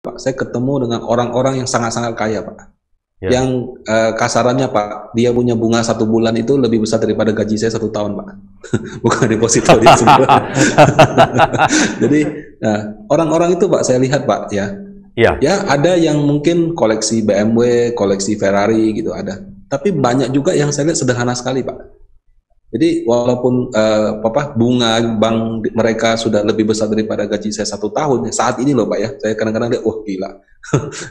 Pak, saya ketemu dengan orang-orang yang sangat-sangat kaya, Pak. Ya. Yang kasarannya, Pak, dia punya bunga 1 bulan itu lebih besar daripada gaji saya 1 tahun, Pak. Bukan deposito dia semua. Jadi, orang-orang itu, Pak, saya lihat, Pak, ya. Iya. Ya, ada yang mungkin koleksi BMW, koleksi Ferrari gitu ada. Tapi banyak juga yang saya lihat sederhana sekali, Pak. Jadi walaupun bunga bank mereka sudah lebih besar daripada gaji saya 1 tahun, saat ini loh Pak ya, saya kadang-kadang lihat, wah gila,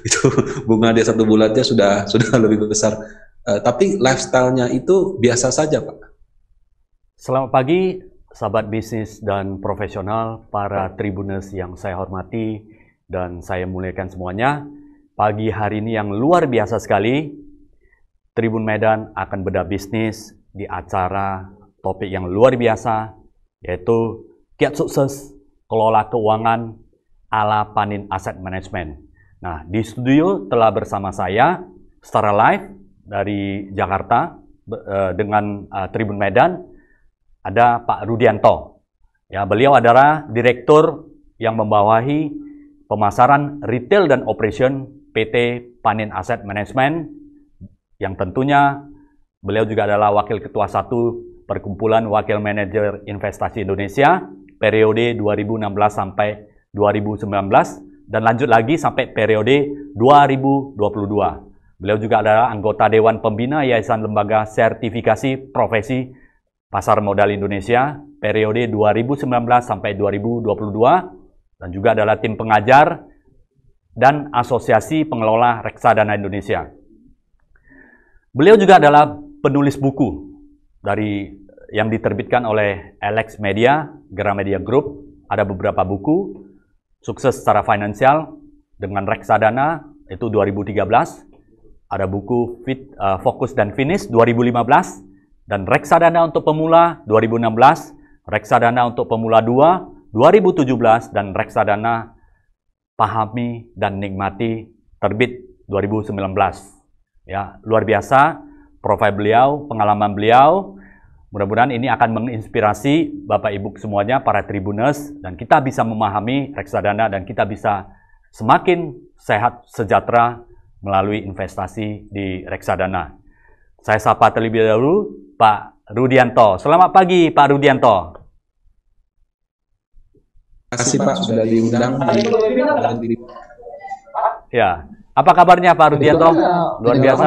itu bunga dia 1 bulannya sudah lebih besar. Tapi lifestyle-nya itu biasa saja Pak. Selamat pagi, sahabat bisnis dan profesional, para tribuners yang saya hormati dan saya muliakan semuanya. Pagi hari ini yang luar biasa sekali, Tribun Medan akan bedah bisnis di acara topik yang luar biasa, yaitu Kiat Sukses Kelola Keuangan ala Panin Asset Management. Nah, di studio telah bersama saya secara live dari Jakarta dengan Tribun Medan ada Pak Rudianto. Ya, beliau adalah direktur yang membawahi pemasaran retail dan operation PT Panin Asset Management, yang tentunya beliau juga adalah Wakil Ketua 1 Perkumpulan Wakil Manajer Investasi Indonesia periode 2016 sampai 2019 dan lanjut lagi sampai periode 2022. Beliau juga adalah anggota Dewan Pembina Yayasan Lembaga Sertifikasi Profesi Pasar Modal Indonesia periode 2019 sampai 2022 dan juga adalah tim pengajar dan Asosiasi Pengelola Reksadana Indonesia. Beliau juga adalah penulis buku yang diterbitkan oleh Alex Media, Gramedia Group. Ada beberapa buku, Sukses Secara Finansial dengan Reksadana, itu 2013. Ada buku Fokus dan Finish 2015. Dan Reksadana untuk Pemula 2016. Reksadana untuk Pemula 2 2017. Dan Reksadana Pahami dan Nikmati terbit 2019. Ya, luar biasa profil beliau, pengalaman beliau. Mudah-mudahan ini akan menginspirasi Bapak Ibu semuanya, para tribuners, dan kita bisa memahami reksadana dan kita bisa semakin sehat sejahtera melalui investasi di reksadana. Saya sapa terlebih dahulu Pak Rudianto. Selamat pagi Pak Rudianto. Terima kasih Pak sudah diundang. Ya, apa kabarnya Pak Rudianto? Luar biasa.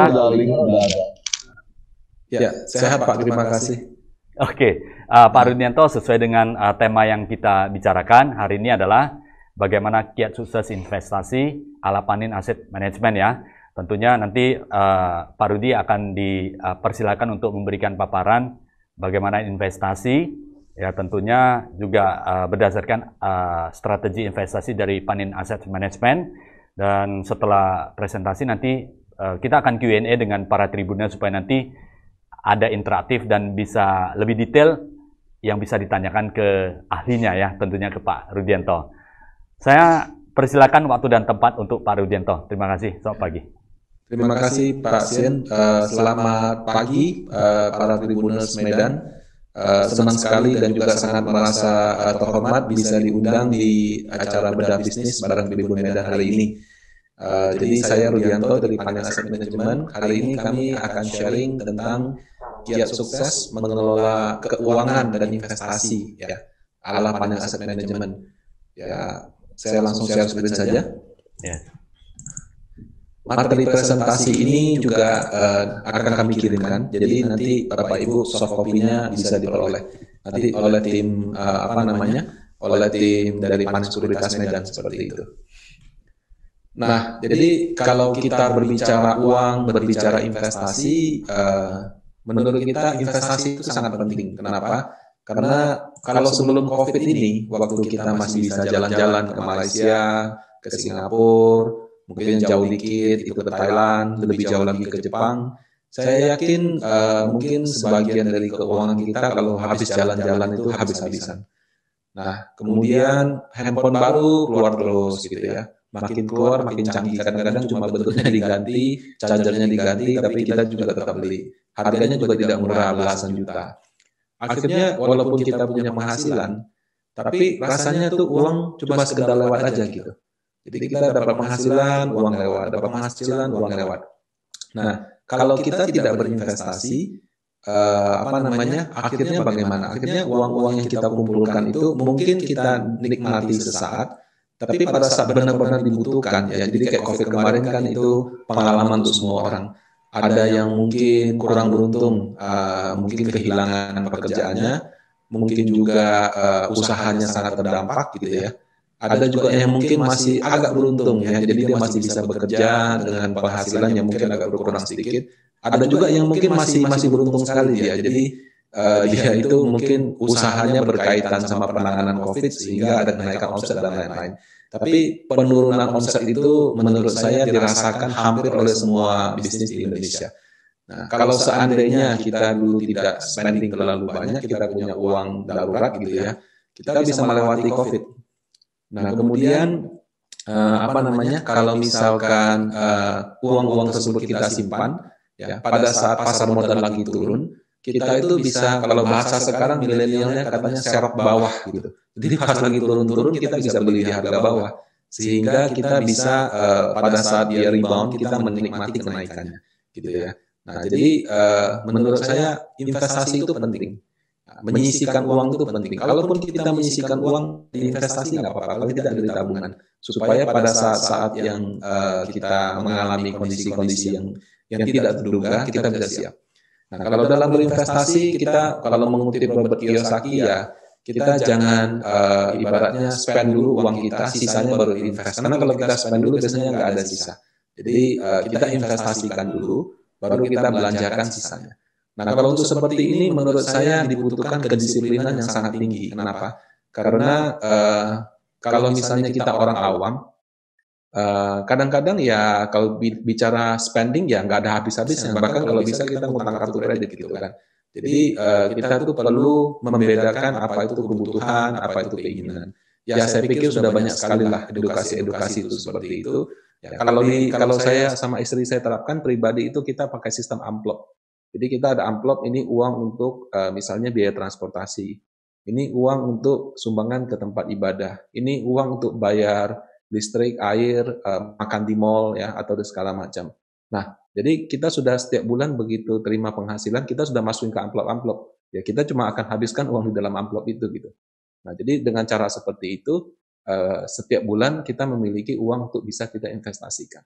Ya, sehat Pak, terima kasih. Oke, Pak Rudianto, sesuai dengan tema yang kita bicarakan hari ini adalah bagaimana kiat sukses investasi ala Panin Asset Management ya. Tentunya nanti Pak Rudi akan dipersilakan untuk memberikan paparan bagaimana investasi, ya tentunya juga berdasarkan strategi investasi dari Panin Asset Management. Dan setelah presentasi nanti kita akan Q&A dengan para tribunnya supaya nanti ada interaktif dan bisa lebih detail yang bisa ditanyakan ke ahlinya ya, tentunya ke Pak Rudianto. Saya persilakan waktu dan tempat untuk Pak Rudianto. Terima kasih. Selamat pagi. Terima kasih Pak Sien. Selamat pagi para tribuners Medan. Senang sekali dan juga sangat merasa terhormat bisa diundang di acara bedah bisnis bareng Tribun Medan hari ini. Jadi saya Rudianto dari Panin Asset Management. Hari ini kami akan sharing tentang kiat sukses mengelola keuangan dan investasi ya ala Panin Asset Management. Ya, saya langsung share screen saja. Ya. Materi presentasi ini juga akan kami kirimkan. Jadi nanti Bapak Ibu soft copy-nya bisa diperoleh nanti oleh tim oleh tim dari Panin Sekuritas Medan seperti itu. Nah, jadi kalau kita berbicara uang, berbicara investasi, menurut kita investasi itu sangat penting. Kenapa? Karena kalau sebelum COVID ini, waktu kita masih bisa jalan-jalan ke Malaysia, ke Singapura, mungkin jauh dikit ikut ke Thailand, lebih jauh lagi ke Jepang, saya yakin mungkin sebagian dari keuangan kita kalau habis jalan-jalan itu habis-habisan. Nah, kemudian handphone baru keluar terus gitu ya. Makin keluar makin canggih, kadang-kadang cuma bentuknya diganti, chargernya diganti, tapi kita juga tetap beli. Harganya juga tidak murah, belasan juta. Akhirnya walaupun kita punya penghasilan, tapi rasanya tuh uang cuma sekedar lewat aja gitu. Jadi kita dapat penghasilan, uang lewat, dapat penghasilan, uang lewat. Nah, kalau kita tidak berinvestasi, apa namanya, akhirnya bagaimana? Akhirnya uang-uang yang kita kumpulkan itu mungkin kita nikmati sesaat, tapi pada saat benar-benar dibutuhkan, ya, jadi kayak COVID kemarin kan itu pengalaman untuk semua orang. Ada yang mungkin kurang beruntung, mungkin kehilangan pekerjaannya, mungkin juga usahanya sangat terdampak gitu ya. Ada juga yang mungkin masih agak beruntung ya, jadi dia masih bisa bekerja dengan penghasilan yang mungkin agak berkurang sedikit. Ada juga yang mungkin masih beruntung sekali dia, jadi dia itu mungkin usahanya berkaitan sama penanganan COVID sehingga ada kenaikan omset dan lain-lain. Tapi penurunan omset itu menurut saya dirasakan hampir oleh semua bisnis di Indonesia. Nah, kalau seandainya kita dulu tidak spending terlalu banyak, kita punya uang darurat gitu ya, kita bisa melewati COVID. Nah, kemudian apa namanya? Kalau misalkan uang-uang tersebut kita simpan, ya, pada saat pasar modal lagi turun, kita itu bisa, kalau bahasa sekarang milenialnya katanya serok bawah gitu. Jadi pas lagi turun-turun kita bisa beli di harga bawah, sehingga kita bisa pada saat dia rebound kita menikmati kenaikannya, gitu ya. Nah, jadi menurut saya investasi itu penting. Menyisihkan uang itu penting. Kalaupun kita menyisihkan uang di investasi nggak apa-apa, kalau tidak dari tabungan, supaya pada saat-saat yang kita mengalami kondisi-kondisi yang tidak terduga, kita bisa siap. Nah, kalau dalam berinvestasi, kita kalau mengutip Robert Kiyosaki ya, kita jangan ibaratnya spend dulu uang kita, sisanya baru invest. Karena kalau kita spend dulu biasanya nggak ada sisa. Jadi kita investasikan dulu, baru kita belanjakan sisanya. Nah, kalau untuk seperti ini menurut saya dibutuhkan kedisiplinan yang sangat tinggi. Kenapa? Karena kalau misalnya kita orang awam, kadang-kadang ya kalau bicara spending ya nggak ada habis-habisnya. Bahkan kalau bisa kita ngutang kartu kredit gitu kan. Jadi kita tuh perlu membedakan apa itu kebutuhan, apa itu keinginan. Ya saya pikir sudah banyak sekali lah edukasi-edukasi itu seperti itu. Ya, kalau saya sama istri saya terapkan pribadi itu kita pakai sistem amplop. Jadi kita ada amplop, ini uang untuk misalnya biaya transportasi, ini uang untuk sumbangan ke tempat ibadah, ini uang untuk bayar listrik, air, makan di mall ya atau segala macam. Nah, jadi kita sudah setiap bulan begitu terima penghasilan, kita sudah masukin ke amplop-amplop. Ya kita cuma akan habiskan uang di dalam amplop itu gitu. Nah, jadi dengan cara seperti itu setiap bulan kita memiliki uang untuk bisa kita investasikan.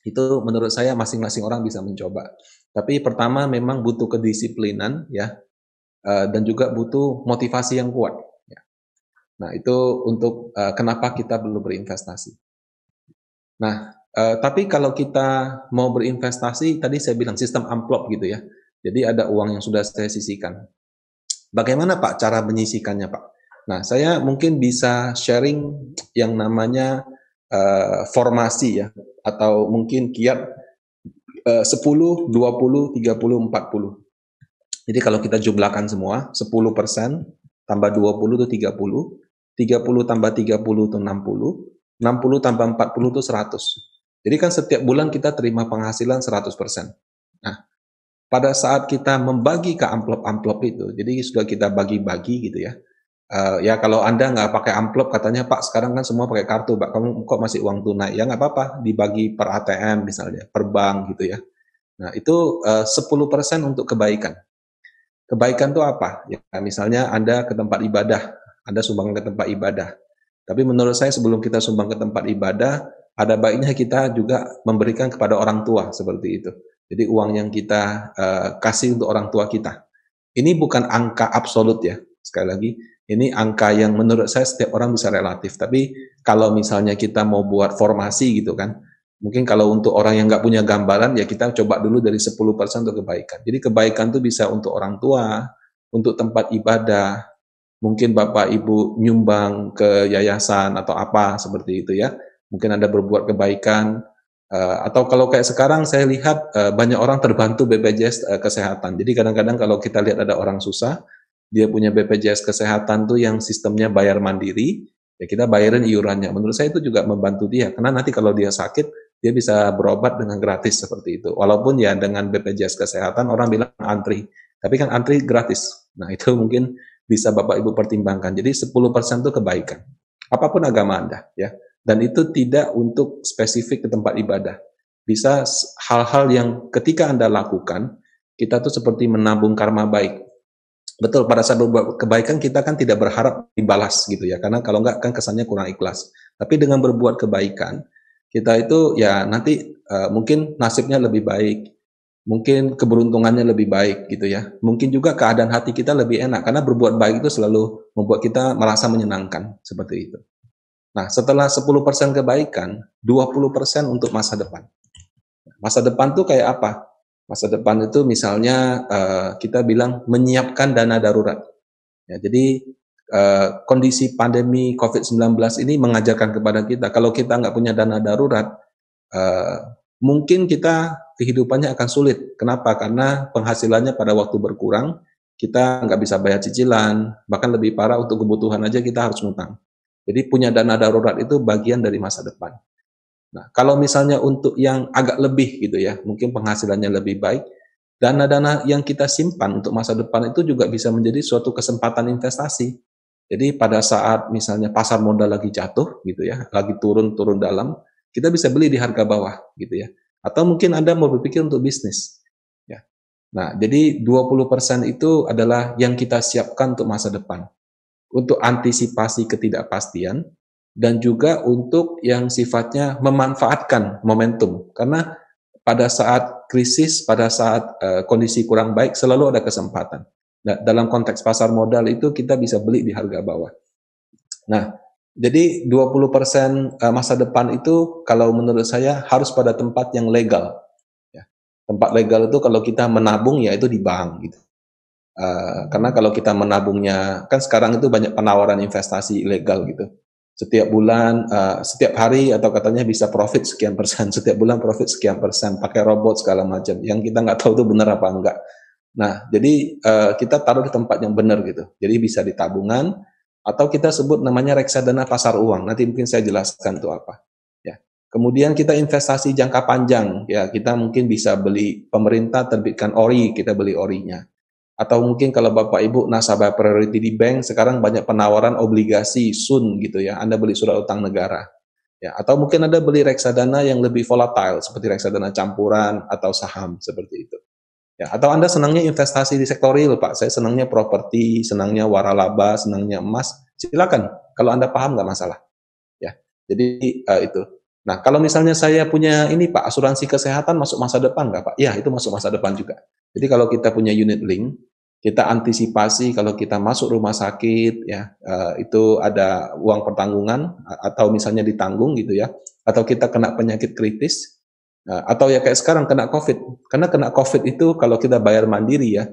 Itu menurut saya masing-masing orang bisa mencoba. Tapi pertama memang butuh kedisiplinan ya, dan juga butuh motivasi yang kuat. Ya. Nah itu untuk kenapa kita perlu berinvestasi. Nah tapi kalau kita mau berinvestasi, tadi saya bilang sistem amplop gitu ya. Jadi ada uang yang sudah saya sisihkan. Bagaimana Pak cara menyisihkannya Pak? Nah saya mungkin bisa sharing yang namanya formasi ya, atau mungkin kiat 10, 20, 30, 40. Jadi kalau kita jumlahkan semua, 10% tambah 20 itu 30, 30 tambah 30 itu 60, 60 tambah 40 itu 100. Jadi kan setiap bulan kita terima penghasilan 100%. Nah, pada saat kita membagi ke amplop-amplop itu, jadi sudah kita bagi-bagi gitu ya. Ya kalau Anda nggak pakai amplop, katanya Pak sekarang kan semua pakai kartu, Pak kamu kok masih uang tunai? Ya nggak apa-apa, dibagi per ATM misalnya, per bank gitu ya. Nah itu 10% untuk kebaikan. Kebaikan itu apa? Ya misalnya Anda ke tempat ibadah, Anda sumbang ke tempat ibadah. Tapi menurut saya sebelum kita sumbang ke tempat ibadah, ada baiknya kita juga memberikan kepada orang tua seperti itu. Jadi uang yang kita kasih untuk orang tua kita. Ini bukan angka absolut ya, sekali lagi. Ini angka yang menurut saya setiap orang bisa relatif. Tapi kalau misalnya kita mau buat formasi gitu kan, mungkin kalau untuk orang yang nggak punya gambaran, ya kita coba dulu dari 10% untuk kebaikan. Jadi kebaikan itu bisa untuk orang tua, untuk tempat ibadah, mungkin Bapak Ibu nyumbang ke yayasan atau apa seperti itu ya. Mungkin Anda berbuat kebaikan, atau kalau kayak sekarang saya lihat banyak orang terbantu BPJS kesehatan. Jadi kadang-kadang kalau kita lihat ada orang susah, dia punya BPJS kesehatan tuh yang sistemnya bayar mandiri, ya kita bayarin iurannya. Menurut saya itu juga membantu dia, karena nanti kalau dia sakit, dia bisa berobat dengan gratis seperti itu. Walaupun ya dengan BPJS kesehatan orang bilang antri, tapi kan antri gratis. Nah itu mungkin bisa Bapak Ibu pertimbangkan. Jadi 10% itu kebaikan. Apapun agama Anda, ya. Dan itu tidak untuk spesifik ke tempat ibadah. Bisa hal-hal yang ketika Anda lakukan, kita tuh seperti menabung karma baik. Betul, pada saat berbuat kebaikan kita kan tidak berharap dibalas gitu ya, karena kalau enggak kan kesannya kurang ikhlas. Tapi dengan berbuat kebaikan, kita itu ya nanti mungkin nasibnya lebih baik, mungkin keberuntungannya lebih baik gitu ya. Mungkin juga keadaan hati kita lebih enak, karena berbuat baik itu selalu membuat kita merasa menyenangkan, seperti itu. Nah, setelah 10% kebaikan, 20% untuk masa depan. Masa depan tuh kayak apa? Masa depan itu misalnya kita bilang menyiapkan dana darurat. Ya, jadi kondisi pandemi COVID-19 ini mengajarkan kepada kita, kalau kita nggak punya dana darurat, mungkin kita kehidupannya akan sulit. Kenapa? Karena penghasilannya pada waktu berkurang, kita nggak bisa bayar cicilan, bahkan lebih parah untuk kebutuhan aja kita harus ngutang. Jadi punya dana darurat itu bagian dari masa depan. Nah, kalau misalnya untuk yang agak lebih gitu ya, mungkin penghasilannya lebih baik, dana-dana yang kita simpan untuk masa depan itu juga bisa menjadi suatu kesempatan investasi. Jadi pada saat misalnya pasar modal lagi jatuh gitu ya, lagi turun dalam, kita bisa beli di harga bawah gitu ya. Atau mungkin Anda mau berpikir untuk bisnis. Ya. Nah, jadi 20% itu adalah yang kita siapkan untuk masa depan. Untuk antisipasi ketidakpastian, dan juga untuk yang sifatnya memanfaatkan momentum. Karena pada saat krisis, pada saat kondisi kurang baik, selalu ada kesempatan. Nah, dalam konteks pasar modal itu kita bisa beli di harga bawah. Nah, jadi 20% masa depan itu kalau menurut saya harus pada tempat yang legal. Ya. Tempat legal itu kalau kita menabung ya itu di bank gitu. Karena kalau kita menabungnya, kan sekarang itu banyak penawaran investasi ilegal gitu. Setiap bulan, setiap hari atau katanya bisa profit sekian persen, setiap bulan profit sekian persen, pakai robot segala macam. Yang kita nggak tahu itu benar apa enggak. Nah, jadi kita taruh di tempat yang benar gitu. Jadi bisa di tabungan, atau kita sebut namanya reksadana pasar uang. Nanti mungkin saya jelaskan itu apa. Ya. Kemudian kita investasi jangka panjang. Ya, kita mungkin bisa beli, pemerintah terbitkan ORI, kita beli ORI-nya. Atau mungkin kalau Bapak Ibu nasabah priority di bank, sekarang banyak penawaran obligasi SUN gitu ya, Anda beli surat utang negara. Ya, atau mungkin Anda beli reksadana yang lebih volatile, seperti reksadana campuran atau saham, seperti itu. Ya, atau Anda senangnya investasi di sektor real, Pak, saya senangnya properti, senangnya waralaba, senangnya emas, silakan, kalau Anda paham nggak masalah. Ya, jadi itu. Nah, kalau misalnya saya punya ini Pak, asuransi kesehatan masuk masa depan nggak Pak? Ya, itu masuk masa depan juga. Jadi kalau kita punya unit link, kita antisipasi kalau kita masuk rumah sakit, ya itu ada uang pertanggungan atau misalnya ditanggung gitu ya, atau kita kena penyakit kritis, atau ya kayak sekarang kena COVID. Karena kena COVID itu kalau kita bayar mandiri ya,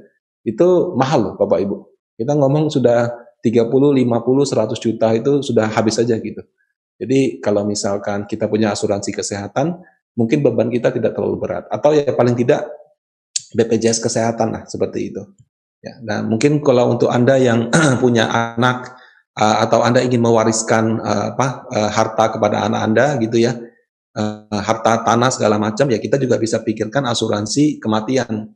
itu mahal loh Bapak Ibu. Kita ngomong sudah 30, 50, 100 juta itu sudah habis saja gitu. Jadi kalau misalkan kita punya asuransi kesehatan, mungkin beban kita tidak terlalu berat. Atau ya paling tidak BPJS kesehatan lah, seperti itu. Ya, nah mungkin kalau untuk Anda yang punya anak atau Anda ingin mewariskan harta kepada anak Anda gitu ya, harta tanah segala macam, ya kita juga bisa pikirkan asuransi kematian.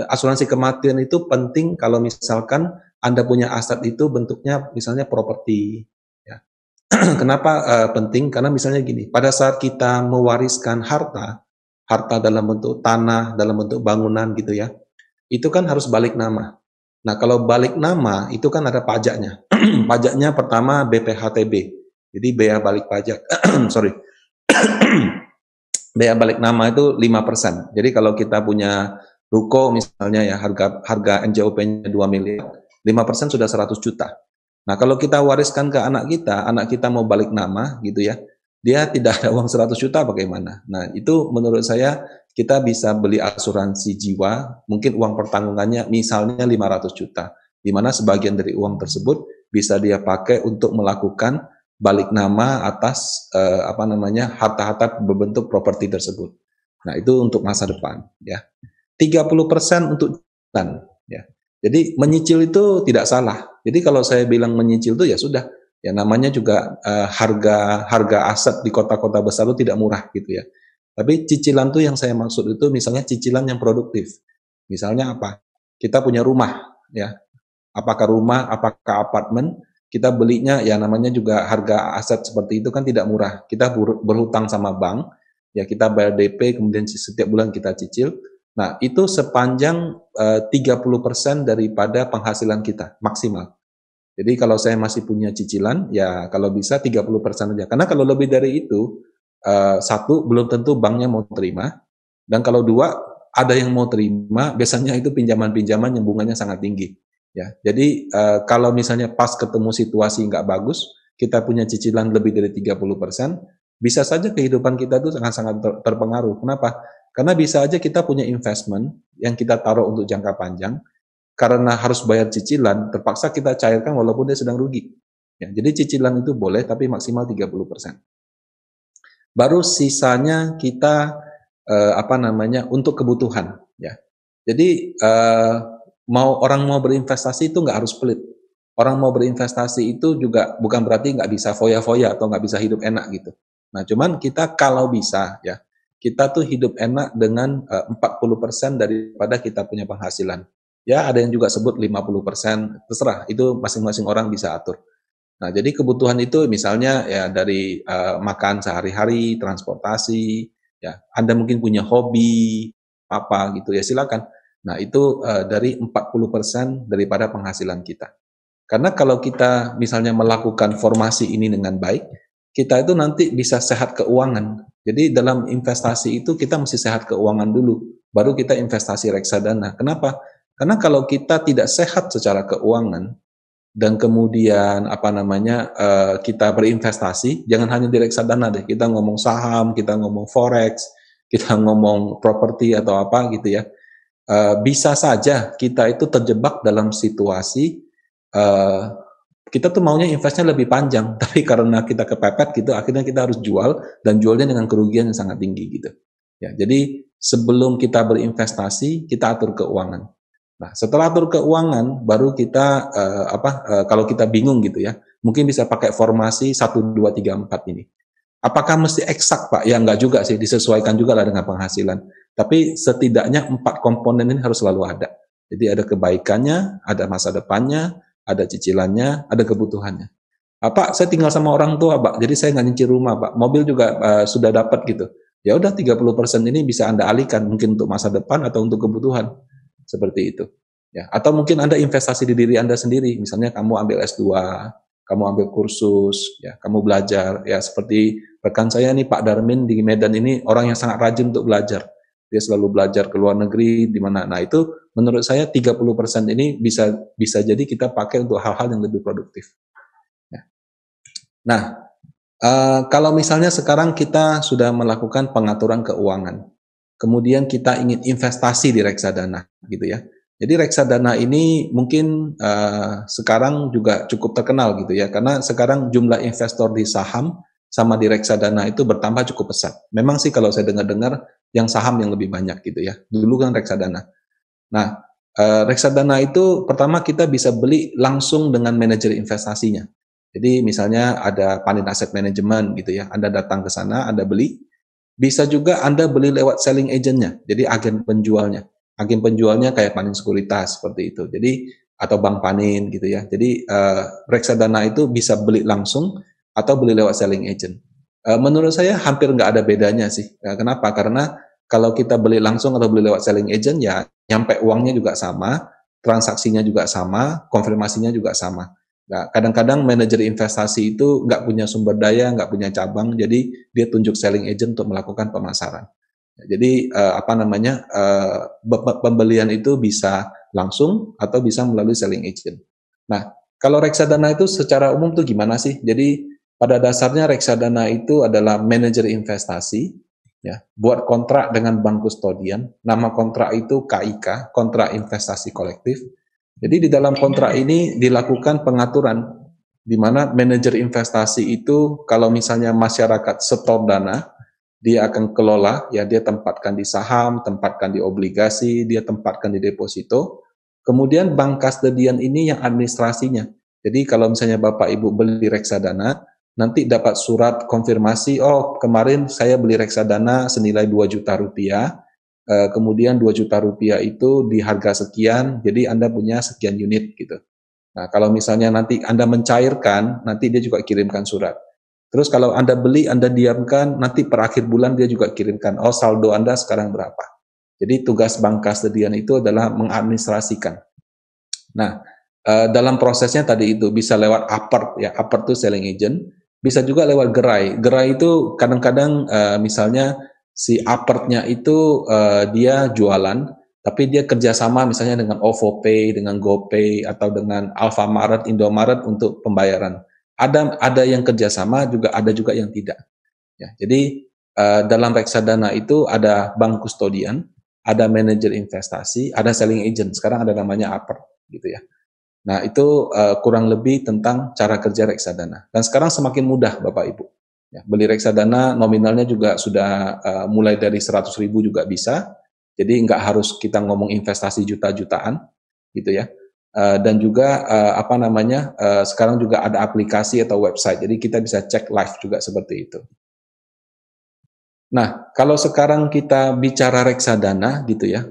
Asuransi kematian itu penting kalau misalkan Anda punya aset itu bentuknya misalnya properti. Ya. Kenapa penting? Karena misalnya gini, pada saat kita mewariskan harta, harta dalam bentuk tanah, dalam bentuk bangunan gitu ya, itu kan harus balik nama. Nah, kalau balik nama, itu kan ada pajaknya. Pajaknya pertama BPHTB, jadi bea balik pajak. Sorry. Bea balik nama itu 5%. Jadi kalau kita punya ruko misalnya ya, harga NJOP-nya 2 miliar, 5% sudah 100 juta. Nah, kalau kita wariskan ke anak kita mau balik nama gitu ya, dia tidak ada uang 100 juta bagaimana? Nah, itu menurut saya kita bisa beli asuransi jiwa, mungkin uang pertanggungannya misalnya 500 juta, di mana sebagian dari uang tersebut bisa dia pakai untuk melakukan balik nama atas harta-harta berbentuk properti tersebut. Nah, itu untuk masa depan ya. 30% untuk jalan ya. Jadi menyicil itu tidak salah. Jadi kalau saya bilang menyicil itu ya sudah, ya namanya juga harga aset di kota-kota besar itu tidak murah gitu ya. Tapi cicilan tuh yang saya maksud itu misalnya cicilan yang produktif. Misalnya apa? Kita punya rumah ya. Apakah rumah, apakah apartemen? kita belinya ya namanya juga harga aset seperti itu kan tidak murah. Kita berhutang sama bank, ya kita bayar DP, kemudian setiap bulan kita cicil. Nah, itu sepanjang 30% daripada penghasilan kita maksimal. Jadi kalau saya masih punya cicilan, ya kalau bisa 30% aja. Karena kalau lebih dari itu, satu, belum tentu banknya mau terima. Dan kalau dua, ada yang mau terima, biasanya itu pinjaman-pinjaman yang bunganya sangat tinggi. Ya, jadi kalau misalnya pas ketemu situasi nggak bagus, kita punya cicilan lebih dari 30%, bisa saja kehidupan kita itu sangat-sangat terpengaruh. Kenapa? Karena bisa aja kita punya investment yang kita taruh untuk jangka panjang, karena harus bayar cicilan, terpaksa kita cairkan walaupun dia sedang rugi. Ya, jadi cicilan itu boleh, tapi maksimal 30%. Baru sisanya kita untuk kebutuhan. Ya. Jadi orang mau berinvestasi itu nggak harus pelit. Orang mau berinvestasi itu juga bukan berarti nggak bisa foya-foya atau nggak bisa hidup enak gitu. Nah, cuman kita kalau bisa ya, kita tuh hidup enak dengan 40% daripada kita punya penghasilan. Ya, ada yang juga sebut 50%, terserah, itu masing-masing orang bisa atur. Nah, jadi kebutuhan itu misalnya ya dari makan sehari-hari, transportasi, ya, Anda mungkin punya hobi, apa gitu ya, silakan. Nah, itu dari 40% daripada penghasilan kita. Karena kalau kita misalnya melakukan formasi ini dengan baik, kita itu nanti bisa sehat keuangan. Jadi dalam investasi itu kita mesti sehat keuangan dulu, baru kita investasi reksadana. Kenapa? Karena kalau kita tidak sehat secara keuangan dan kemudian kita berinvestasi, jangan hanya di reksadana deh. Kita ngomong saham, kita ngomong forex, kita ngomong properti atau apa gitu ya. Bisa saja kita itu terjebak dalam situasi kita tuh maunya investnya lebih panjang, tapi karena kita kepepet gitu, akhirnya kita harus jual dan jualnya dengan kerugian yang sangat tinggi gitu. Ya, jadi sebelum kita berinvestasi, kita atur keuangan. Nah, setelah atur keuangan, baru kita kalau kita bingung gitu ya, mungkin bisa pakai formasi 1, 2, 3, 4 ini. Apakah mesti eksak, Pak? Ya enggak juga sih, disesuaikan juga lah dengan penghasilan. Tapi setidaknya 4 komponen ini harus selalu ada. Jadi ada kebaikannya, ada masa depannya, ada cicilannya, ada kebutuhannya. Pak, saya tinggal sama orang tua, Pak. Jadi saya nggak nyicil rumah, Pak. Mobil juga sudah dapat gitu. Ya udah 30% ini bisa Anda alihkan mungkin untuk masa depan atau untuk kebutuhan. Seperti itu. Ya, atau mungkin Anda investasi di diri Anda sendiri. Misalnya kamu ambil S2, kamu ambil kursus, ya, kamu belajar. Ya, seperti rekan saya nih Pak Darmin di Medan ini orang yang sangat rajin untuk belajar. Dia selalu belajar ke luar negeri di mana. Nah, itu menurut saya 30% ini bisa jadi kita pakai untuk hal-hal yang lebih produktif. Ya. Nah, kalau misalnya sekarang kita sudah melakukan pengaturan keuangan, kemudian kita ingin investasi di reksadana, gitu ya. Jadi reksadana ini mungkin sekarang juga cukup terkenal gitu ya, karena sekarang jumlah investor di saham sama di reksadana itu bertambah cukup pesat. Memang sih kalau saya dengar-dengar yang saham yang lebih banyak gitu ya. Dulu kan reksadana. Nah, reksadana itu pertama kita bisa beli langsung dengan manajer investasinya. Jadi misalnya ada Panin Asset Management gitu ya, Anda datang ke sana, Anda beli. Bisa juga Anda beli lewat selling agent-nya, jadi agen penjualnya. Agen penjualnya kayak Panin Sekuritas seperti itu. Jadi atau Bank Panin gitu ya. Jadi reksadana itu bisa beli langsung atau beli lewat selling agent. Menurut saya hampir nggak ada bedanya sih. Kenapa? Karena kalau kita beli langsung atau beli lewat selling agent ya nyampe uangnya juga sama, transaksinya juga sama, konfirmasinya juga sama. Nah, kadang-kadang manajer investasi itu nggak punya sumber daya, nggak punya cabang, jadi dia tunjuk selling agent untuk melakukan pemasaran. Jadi pembelian itu bisa langsung atau bisa melalui selling agent. Nah, kalau reksadana itu secara umum tuh gimana sih? Jadi pada dasarnya reksadana itu adalah manajer investasi, ya, buat kontrak dengan bank kustodian. Nama kontrak itu KIK, kontrak investasi kolektif. Jadi di dalam kontrak ini dilakukan pengaturan di mana manajer investasi itu kalau misalnya masyarakat setor dana, dia akan kelola, ya dia tempatkan di saham, tempatkan di obligasi, dia tempatkan di deposito. Kemudian bank kustodian ini yang administrasinya. Jadi kalau misalnya Bapak Ibu beli reksadana, nanti dapat surat konfirmasi, oh kemarin saya beli reksadana senilai 2 juta rupiah, kemudian 2 juta rupiah itu di harga sekian, jadi Anda punya sekian unit gitu. Nah, kalau misalnya nanti Anda mencairkan, nanti dia juga kirimkan surat. Terus kalau Anda beli, Anda diamkan, nanti per akhir bulan dia juga kirimkan, oh saldo Anda sekarang berapa. Jadi tugas bank custodian itu adalah mengadministrasikan. Nah, dalam prosesnya tadi itu bisa lewat APERT, ya APERT itu selling agent, bisa juga lewat gerai. Gerai itu kadang-kadang misalnya si APERT-nya itu dia jualan, tapi dia kerjasama misalnya dengan OVO Pay, dengan GoPay, atau dengan Alfamart, Indomaret untuk pembayaran. Ada yang kerjasama, ada juga yang tidak. Ya, jadi dalam reksadana itu ada bank kustodian, ada manajer investasi, ada selling agent. Sekarang ada namanya APERT, gitu ya. Nah, itu kurang lebih tentang cara kerja reksadana. Dan sekarang semakin mudah, Bapak Ibu. Ya, beli reksadana nominalnya juga sudah mulai dari 100.000 juga bisa. Jadi nggak harus kita ngomong investasi juta-jutaan, gitu ya. Dan juga sekarang juga ada aplikasi atau website. Jadi kita bisa cek live juga seperti itu. Nah, kalau sekarang kita bicara reksadana, gitu ya.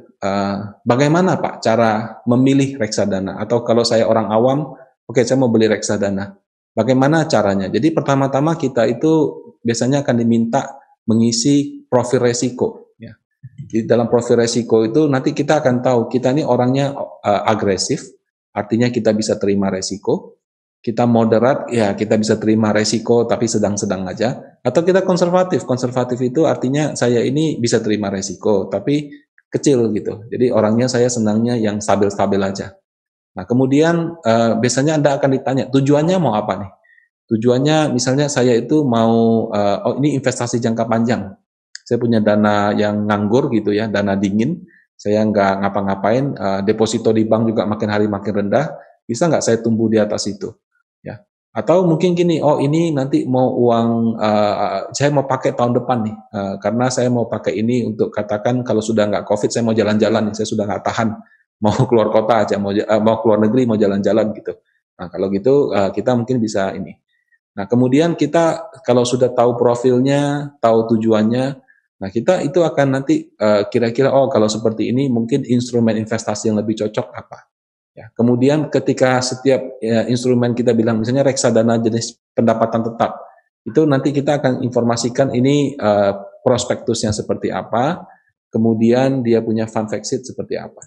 Bagaimana Pak cara memilih reksadana? Atau kalau saya orang awam, oke, saya mau beli reksadana. Bagaimana caranya? Jadi pertama-tama kita itu biasanya akan diminta mengisi profil resiko. Ya. Di dalam profil resiko itu nanti kita akan tahu kita ini orangnya agresif, artinya kita bisa terima resiko. Kita moderat, ya kita bisa terima resiko tapi sedang-sedang aja. Atau kita konservatif. Konservatif itu artinya saya ini bisa terima resiko tapi kecil gitu. Jadi orangnya saya senangnya yang stabil-stabil aja. Nah kemudian biasanya Anda akan ditanya tujuannya mau apa nih? Tujuannya misalnya saya itu mau ini investasi jangka panjang. Saya punya dana yang nganggur gitu ya, dana dingin. Saya nggak ngapa-ngapain, deposito di bank juga makin hari makin rendah. Bisa nggak saya tumbuh di atas itu? Ya. Atau mungkin gini, oh ini nanti mau uang, saya mau pakai tahun depan nih, karena saya mau pakai ini untuk katakan kalau sudah nggak COVID, saya mau jalan-jalan nih, saya sudah nggak tahan, mau keluar kota aja, mau keluar negeri, mau jalan-jalan gitu. Nah kalau gitu kita mungkin bisa ini. Nah kemudian kita kalau sudah tahu profilnya, tahu tujuannya, nah kita itu akan nanti kira-kira oh kalau seperti ini mungkin instrumen investasi yang lebih cocok apa. Ya, kemudian ketika setiap instrumen kita bilang misalnya reksadana jenis pendapatan tetap, itu nanti kita akan informasikan ini prospektusnya seperti apa, kemudian dia punya fund fact sheet seperti apa.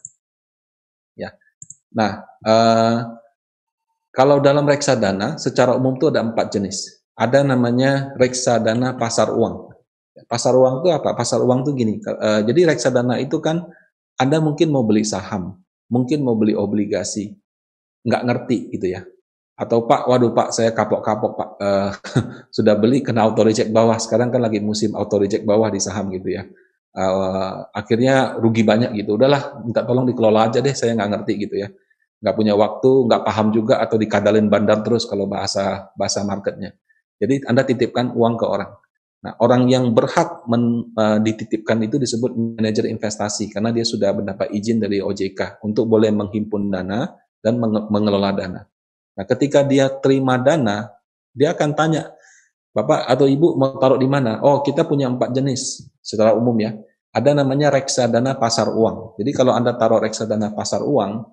Ya, nah kalau dalam reksadana secara umum itu ada 4 jenis. Ada namanya reksadana pasar uang. Pasar uang itu apa? Pasar uang itu gini. Jadi reksadana itu kan Anda mungkin mau beli saham, mungkin mau beli obligasi, nggak ngerti gitu ya. Atau Pak, waduh Pak, saya kapok-kapok Pak, sudah beli kena auto reject bawah. Sekarang kan lagi musim auto reject bawah di saham gitu ya. Akhirnya rugi banyak gitu. Udahlah, minta tolong dikelola aja deh, saya nggak ngerti gitu ya. Nggak punya waktu, nggak paham juga, atau dikadalin bandar terus kalau bahasa marketnya. Jadi Anda titipkan uang ke orang. Nah, orang yang berhak dititipkan itu disebut manajer investasi karena dia sudah mendapat izin dari OJK untuk boleh menghimpun dana dan mengelola dana. Nah, ketika dia terima dana, dia akan tanya, Bapak atau Ibu mau taruh di mana? Oh, kita punya 4 jenis secara umum ya. Ada namanya reksadana pasar uang. Jadi kalau Anda taruh reksadana pasar uang,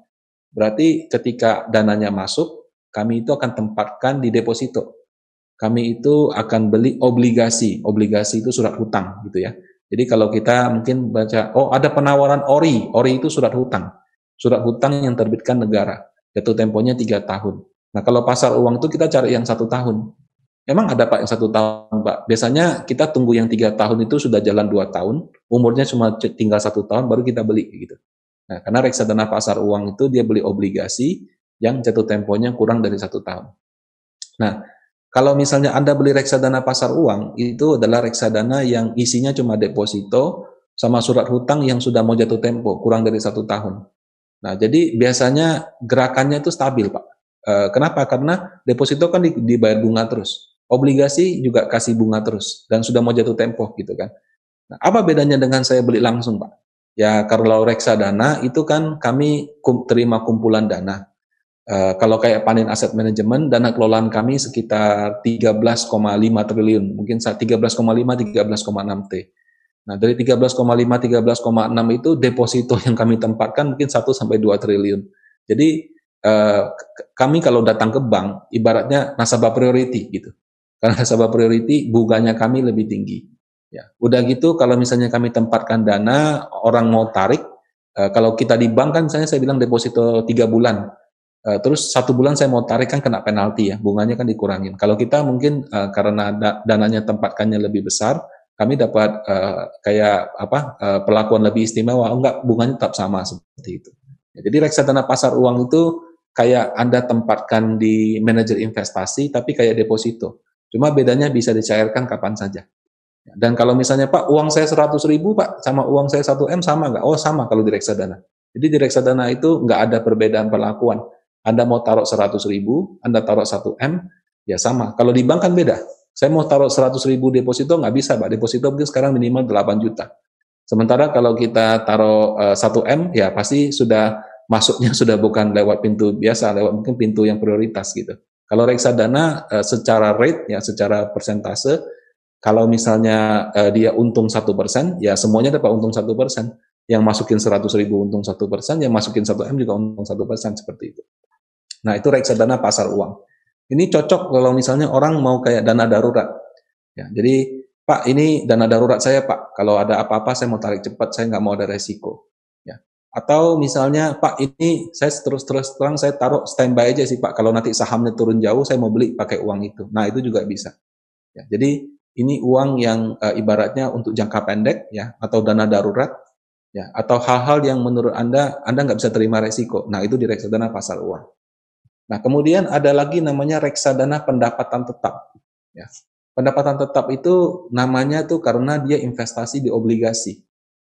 berarti ketika dananya masuk, kami itu akan tempatkan di deposito. Kami itu akan beli obligasi. Obligasi itu surat hutang gitu ya. Jadi kalau kita mungkin baca, oh ada penawaran ORI. ORI itu surat hutang. Surat hutang yang terbitkan negara. Jatuh temponya 3 tahun. Nah kalau pasar uang itu kita cari yang 1 tahun. Emang ada Pak yang 1 tahun Pak? Biasanya kita tunggu yang 3 tahun itu sudah jalan 2 tahun. Umurnya cuma tinggal 1 tahun baru kita beli gitu. Nah karena reksadana pasar uang itu dia beli obligasi yang jatuh temponya kurang dari 1 tahun. Nah, kalau misalnya Anda beli reksadana pasar uang, itu adalah reksadana yang isinya cuma deposito sama surat hutang yang sudah mau jatuh tempo, kurang dari 1 tahun. Nah, jadi biasanya gerakannya itu stabil, Pak. Kenapa? Karena deposito kan dibayar bunga terus. Obligasi juga kasih bunga terus, dan sudah mau jatuh tempo, gitu kan. Nah, apa bedanya dengan saya beli langsung, Pak? Ya, kalau reksadana itu kan kami terima kumpulan dana. Kalau kayak Panin Asset Management, dana kelolaan kami sekitar 13,5 triliun, mungkin 13,5, 13,6 T. Nah, dari 13,5, 13,6 itu deposito yang kami tempatkan mungkin 1 sampai 2 triliun. Jadi kami kalau datang ke bank, ibaratnya nasabah priority gitu. Karena nasabah priority, bunganya kami lebih tinggi. Ya, udah gitu kalau misalnya kami tempatkan dana, orang mau tarik, kalau kita di bank kan misalnya saya bilang deposito 3 bulan, terus 1 bulan saya mau tarik kan kena penalti ya, bunganya kan dikurangin. Kalau kita mungkin karena dananya tempatkannya lebih besar, kami dapat kayak apa perlakuan lebih istimewa. Enggak, bunganya tetap sama seperti itu. Ya, jadi reksadana pasar uang itu kayak Anda tempatkan di manajer investasi, tapi kayak deposito. Cuma bedanya bisa dicairkan kapan saja. Dan kalau misalnya Pak, uang saya 100.000 Pak, sama uang saya 1 M sama nggak? Oh sama kalau di reksadana. Jadi di reksadana itu nggak ada perbedaan perlakuan. Anda mau taruh 100.000, Anda taruh 1 M, ya sama. Kalau di bank kan beda. Saya mau taruh 100.000 deposito, nggak bisa Pak. Deposito mungkin sekarang minimal 8 juta. Sementara kalau kita taruh 1 M, ya pasti sudah masuknya sudah bukan lewat pintu biasa, lewat mungkin pintu yang prioritas gitu. Kalau reksadana secara rate, ya secara persentase, kalau misalnya dia untung 1%, ya semuanya dapat untung 1%. Yang masukin 100.000 untung 1%, yang masukin 1 M juga untung 1%, seperti itu. Nah, itu reksadana pasar uang. Ini cocok kalau misalnya orang mau kayak dana darurat. Ya, jadi, Pak, ini dana darurat saya, Pak. Kalau ada apa-apa saya mau tarik cepat, saya nggak mau ada resiko. Ya. Atau misalnya, Pak, ini saya terus terang saya taruh standby aja sih, Pak. Kalau nanti sahamnya turun jauh, saya mau beli pakai uang itu. Nah, itu juga bisa. Ya, jadi ini uang yang ibaratnya untuk jangka pendek, ya, atau dana darurat, ya, atau hal-hal yang menurut Anda nggak bisa terima resiko. Nah, itu di reksadana pasar uang. Nah, kemudian ada lagi namanya reksadana pendapatan tetap. Ya. Pendapatan tetap itu namanya tuh karena dia investasi di obligasi.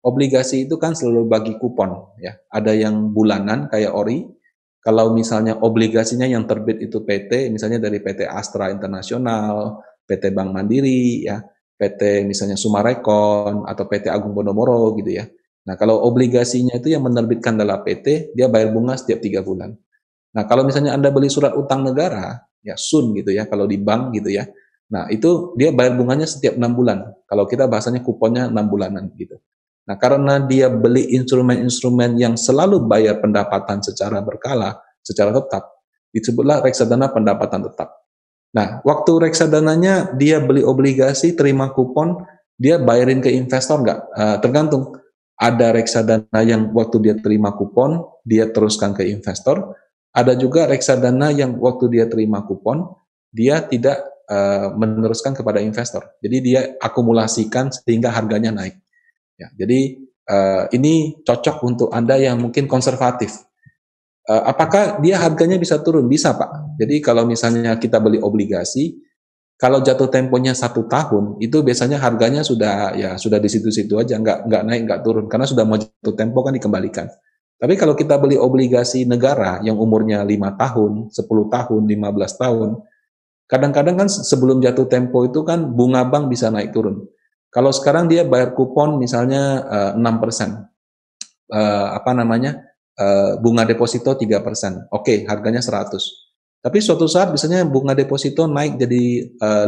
Obligasi itu kan selalu bagi kupon, ya. Ada yang bulanan kayak ori. Kalau misalnya obligasinya yang terbit itu PT, misalnya dari PT Astra Internasional, PT Bank Mandiri, ya, PT misalnya Sumarekon atau PT Agung Podomoro gitu ya. Nah, kalau obligasinya itu yang menerbitkan adalah PT, dia bayar bunga setiap 3 bulan. Nah, kalau misalnya Anda beli surat utang negara, ya SUN gitu ya, kalau di bank gitu ya. Nah, itu dia bayar bunganya setiap 6 bulan. Kalau kita bahasanya kuponnya 6 bulanan gitu. Nah, karena dia beli instrumen-instrumen yang selalu bayar pendapatan secara berkala, secara tetap, disebutlah reksadana pendapatan tetap. Nah, waktu reksadananya dia beli obligasi, terima kupon, dia bayarin ke investor nggak? Tergantung. Ada reksadana yang waktu dia terima kupon, dia teruskan ke investor. Ada juga reksadana yang waktu dia terima kupon, dia tidak meneruskan kepada investor. Jadi dia akumulasikan sehingga harganya naik. Ya, jadi ini cocok untuk Anda yang mungkin konservatif. Apakah dia harganya bisa turun? Bisa, Pak. Jadi kalau misalnya kita beli obligasi, kalau jatuh temponya 1 tahun, itu biasanya harganya sudah di situ-situ aja, nggak naik, nggak turun, karena sudah mau jatuh tempo kan dikembalikan. Tapi kalau kita beli obligasi negara yang umurnya 5 tahun, 10 tahun, 15 tahun, kadang-kadang kan sebelum jatuh tempo itu kan bunga bank bisa naik turun. Kalau sekarang dia bayar kupon misalnya 6%, apa namanya, bunga deposito 3%. Oke, harganya 100. Tapi suatu saat misalnya bunga deposito naik jadi 5%.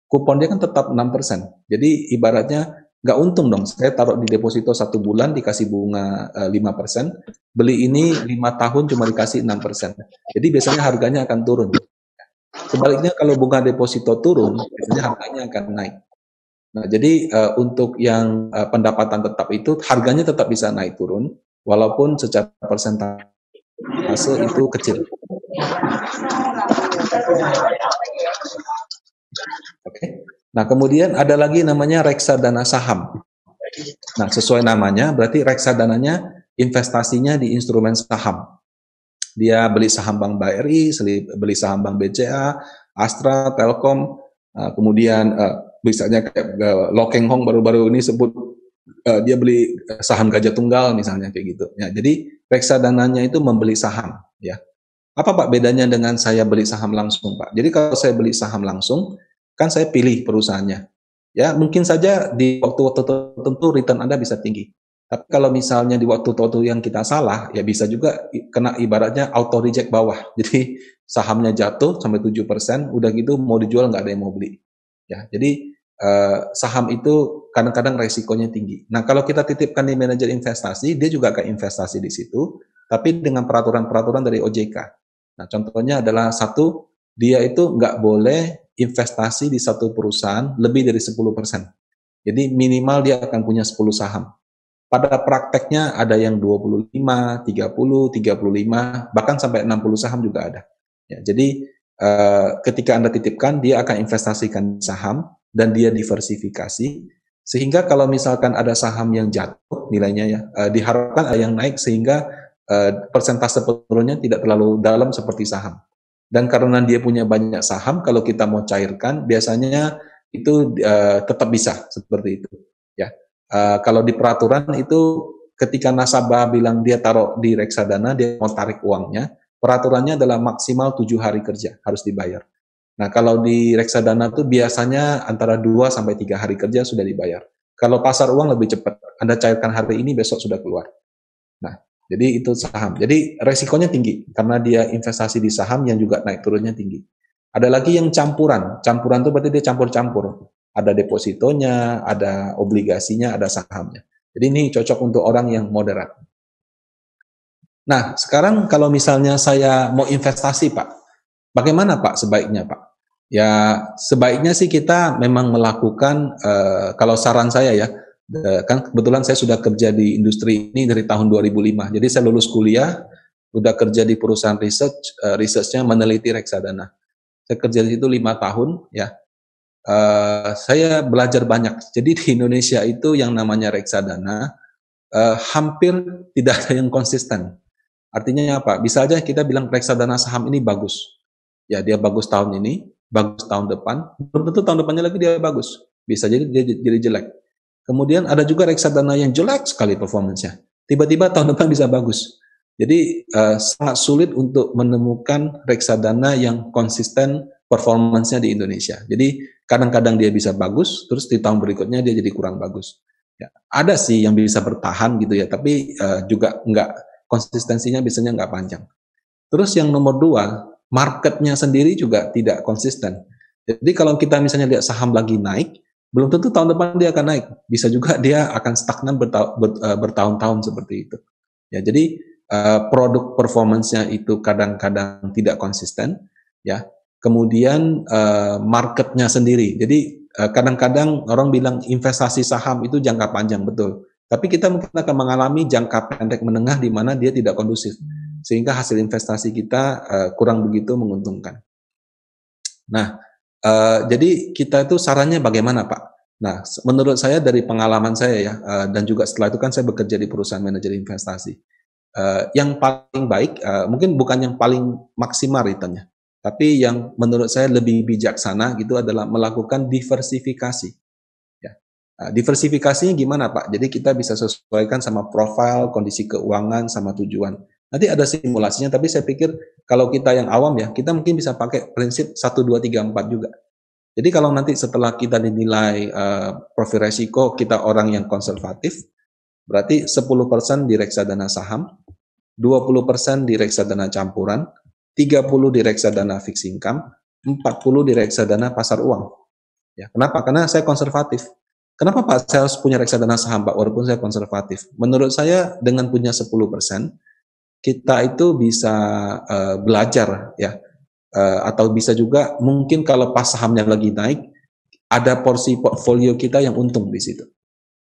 Kupon dia kan tetap 6%. Jadi ibaratnya nggak untung dong. Saya taruh di deposito 1 bulan dikasih bunga 5%, beli ini 5 tahun cuma dikasih 6%. Jadi biasanya harganya akan turun. Sebaliknya kalau bunga deposito turun, biasanya harganya akan naik. Nah, jadi untuk yang pendapatan tetap itu harganya tetap bisa naik turun, walaupun secara persentase itu kecil. Oke. Nah, kemudian ada lagi namanya reksadana saham. Nah, sesuai namanya, berarti reksadananya investasinya di instrumen saham. Dia beli saham Bank BRI, beli saham Bank BCA, Astra, Telkom, kemudian misalnya kayak Lokeng Hong baru-baru ini sebut dia beli saham Gajah Tunggal misalnya kayak gitu. Ya, jadi reksadananya itu membeli saham. Ya, apa Pak bedanya dengan saya beli saham langsung Pak? Jadi kalau saya beli saham langsung, kan saya pilih perusahaannya. Ya, mungkin saja di waktu-waktu tertentu return Anda bisa tinggi. Tapi kalau misalnya di waktu-waktu yang kita salah, ya bisa juga kena ibaratnya auto reject bawah. Jadi sahamnya jatuh sampai 7%, udah gitu mau dijual nggak ada yang mau beli. Ya, jadi saham itu kadang-kadang resikonya tinggi. Nah, kalau kita titipkan di manajer investasi, dia juga akan investasi di situ. tapi dengan peraturan-peraturan dari OJK. Nah, contohnya adalah satu, dia itu nggak boleh investasi di satu perusahaan lebih dari 10%. Jadi minimal dia akan punya 10 saham. Pada prakteknya ada yang 25, 30, 35, bahkan sampai 60 saham juga ada. Ya, jadi ketika Anda titipkan, dia akan investasikan saham dan dia diversifikasi, sehingga kalau misalkan ada saham yang jatuh nilainya ya, diharapkan ada yang naik sehingga persentase penurunnya tidak terlalu dalam seperti saham. Dan karena dia punya banyak saham, kalau kita mau cairkan, biasanya itu tetap bisa seperti itu. Ya, kalau di peraturan itu ketika nasabah bilang dia taruh di reksadana, dia mau tarik uangnya, peraturannya adalah maksimal 7 hari kerja harus dibayar. Nah, kalau di reksadana itu biasanya antara 2 sampai 3 hari kerja sudah dibayar. Kalau pasar uang lebih cepat. Anda cairkan hari ini, besok sudah keluar. Nah, jadi itu saham. Jadi resikonya tinggi karena dia investasi di saham yang juga naik turunnya tinggi. Ada lagi yang campuran. Campuran itu berarti dia campur-campur. Ada depositonya, ada obligasinya, ada sahamnya. Jadi ini cocok untuk orang yang moderat. Nah, sekarang kalau misalnya saya mau investasi, Pak, bagaimana Pak sebaiknya, Pak? Ya, sebaiknya sih kita memang melakukan, kalau saran saya ya, kan kebetulan saya sudah kerja di industri ini dari tahun 2005. Jadi saya lulus kuliah, udah kerja di perusahaan research-nya meneliti reksadana. Saya kerja di situ 5 tahun, ya. Saya belajar banyak. Jadi di Indonesia itu yang namanya reksadana hampir tidak ada yang konsisten. Artinya apa? Bisa aja kita bilang reksadana saham ini bagus. Ya, dia bagus tahun ini, bagus tahun depan, belum tentu tahun depannya lagi dia bagus. Bisa jadi dia jadi jelek. Kemudian ada juga reksadana yang jelek sekali performance-nya. Tiba-tiba tahun depan bisa bagus. Jadi sangat sulit untuk menemukan reksadana yang konsisten performance-nya di Indonesia. Jadi kadang-kadang dia bisa bagus, terus di tahun berikutnya dia jadi kurang bagus. Ya, ada sih yang bisa bertahan gitu ya, tapi juga enggak, konsistensinya biasanya nggak panjang. Terus yang nomor 2, marketnya sendiri juga tidak konsisten. Jadi kalau kita misalnya lihat saham lagi naik, belum tentu tahun depan dia akan naik. Bisa juga dia akan stagnan bertahun-tahun seperti itu. Ya, jadi produk performance-nya itu kadang-kadang tidak konsisten, ya. Kemudian marketnya sendiri. Jadi kadang-kadang orang bilang investasi saham itu jangka panjang, betul. Tapi kita mungkin akan mengalami jangka pendek menengah di mana dia tidak kondusif, sehingga hasil investasi kita kurang begitu menguntungkan. Nah, jadi kita itu sarannya bagaimana, Pak? Nah, menurut saya dari pengalaman saya ya, dan juga setelah itu kan saya bekerja di perusahaan manajer investasi. Yang paling baik, mungkin bukan yang paling maksimal returnnya, tapi yang menurut saya lebih bijaksana gitu adalah melakukan diversifikasi. Diversifikasinya gimana Pak? Jadi kita bisa sesuaikan sama profil, kondisi keuangan, sama tujuan. Nanti ada simulasinya, tapi saya pikir kalau kita yang awam ya, kita mungkin bisa pakai prinsip 1, 2, 3, 4 juga. Jadi kalau nanti setelah kita dinilai profil resiko, kita orang yang konservatif, berarti 10% di reksadana saham, 20% di reksadana campuran, 30% di reksadana fixed income, 40% di reksadana pasar uang. Ya, kenapa? Karena saya konservatif. Kenapa Pak saya harus punya reksadana saham Pak walaupun saya konservatif? Menurut saya dengan punya 10%, kita itu bisa belajar ya, atau bisa juga mungkin kalau pas sahamnya lagi naik, ada porsi portfolio kita yang untung di situ.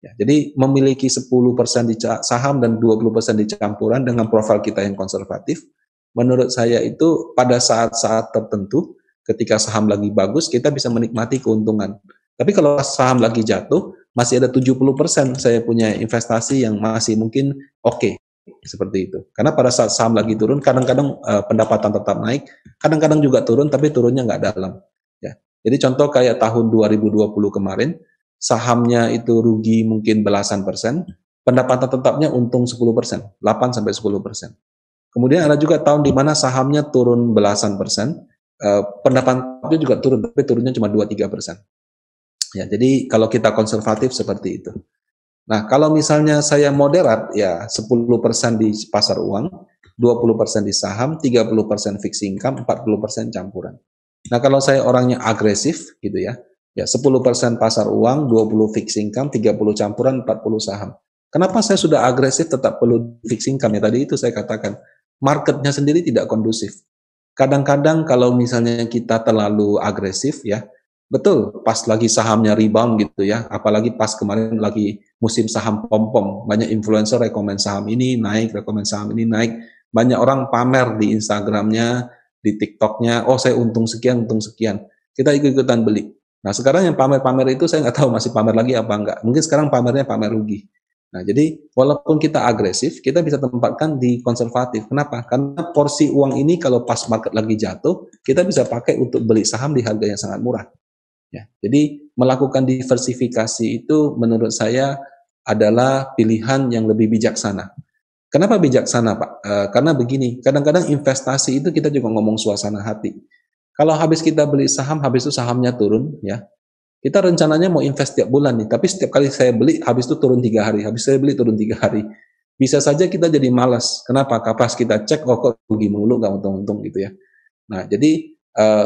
Ya, jadi memiliki 10% di saham dan 20% di campuran dengan profil kita yang konservatif, menurut saya itu pada saat-saat tertentu, ketika saham lagi bagus, kita bisa menikmati keuntungan. Tapi kalau saham lagi jatuh, masih ada 70% saya punya investasi yang masih mungkin oke, seperti itu. Karena pada saat saham lagi turun, kadang-kadang pendapatan tetap naik, kadang-kadang juga turun, tapi turunnya nggak dalam. Ya. Jadi contoh kayak tahun 2020 kemarin, sahamnya itu rugi mungkin belasan persen, pendapatan tetapnya untung 10%, 8-10%. Kemudian ada juga tahun di mana sahamnya turun belasan persen, pendapatannya juga turun, tapi turunnya cuma 2-3%. Ya, jadi kalau kita konservatif seperti itu. Nah, kalau misalnya saya moderat, ya 10% di pasar uang, 20% di saham, 30% fixed income, 40% campuran. Nah, kalau saya orangnya agresif, gitu ya 10% pasar uang, 20 fixed income, 30 campuran, 40 saham. Kenapa saya sudah agresif tetap perlu fixed income ya, tadi itu saya katakan marketnya sendiri tidak kondusif. Kadang-kadang kalau misalnya kita terlalu agresif ya, betul pas lagi sahamnya rebound gitu ya, apalagi pas kemarin lagi musim saham pom-pom, banyak influencer rekomend saham ini naik, rekomend saham ini naik, banyak orang pamer di Instagramnya, di TikToknya, oh saya untung sekian, kita ikut-ikutan beli. Nah sekarang yang pamer-pamer itu saya nggak tahu masih pamer lagi apa enggak, mungkin sekarang pamernya pamer rugi. Nah, jadi walaupun kita agresif, kita bisa tempatkan di konservatif. Kenapa? Karena porsi uang ini kalau pas market lagi jatuh, kita bisa pakai untuk beli saham di harga yang sangat murah. Ya, jadi melakukan diversifikasi itu menurut saya adalah pilihan yang lebih bijaksana. Kenapa bijaksana, Pak? Karena begini, kadang-kadang investasi itu kita juga ngomong suasana hati. Kalau habis kita beli saham, habis itu sahamnya turun, ya, kita rencananya mau invest tiap bulan nih, tapi setiap kali saya beli, habis itu turun 3 hari, habis saya beli turun 3 hari. Bisa saja kita jadi malas. Kenapa? Pas kita cek, oh kok rugi melulu, nggak untung-untung gitu ya. Nah, jadi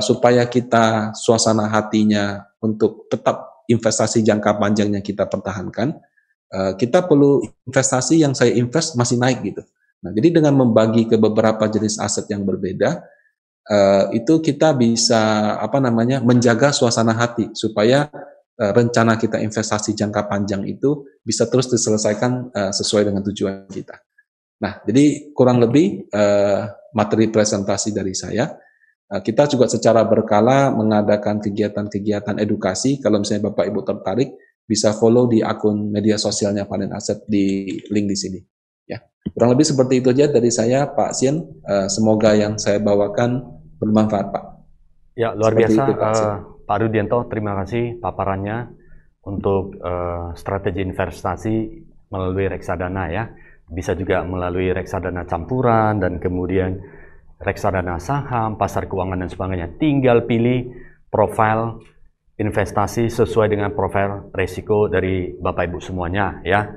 supaya kita suasana hatinya untuk tetap investasi jangka panjangnya kita pertahankan, kita perlu investasi yang saya invest masih naik gitu. Nah, jadi dengan membagi ke beberapa jenis aset yang berbeda, itu kita bisa menjaga suasana hati supaya rencana kita investasi jangka panjang itu bisa terus diselesaikan sesuai dengan tujuan kita. Nah, jadi kurang lebih materi presentasi dari saya. Kita juga secara berkala mengadakan kegiatan-kegiatan edukasi. Kalau misalnya Bapak Ibu tertarik, bisa follow di akun media sosialnya Panen Aset di link di sini. Ya, kurang lebih seperti itu aja dari saya, Pak Sien. Semoga yang saya bawakan bermanfaat, Pak. Ya, luar biasa, itu, Pak Rudianto. Terima kasih paparannya untuk strategi investasi melalui reksadana ya. Bisa juga melalui reksadana campuran dan kemudian reksadana saham, pasar keuangan dan sebagainya. Tinggal pilih profil investasi sesuai dengan profil resiko dari Bapak Ibu semuanya ya.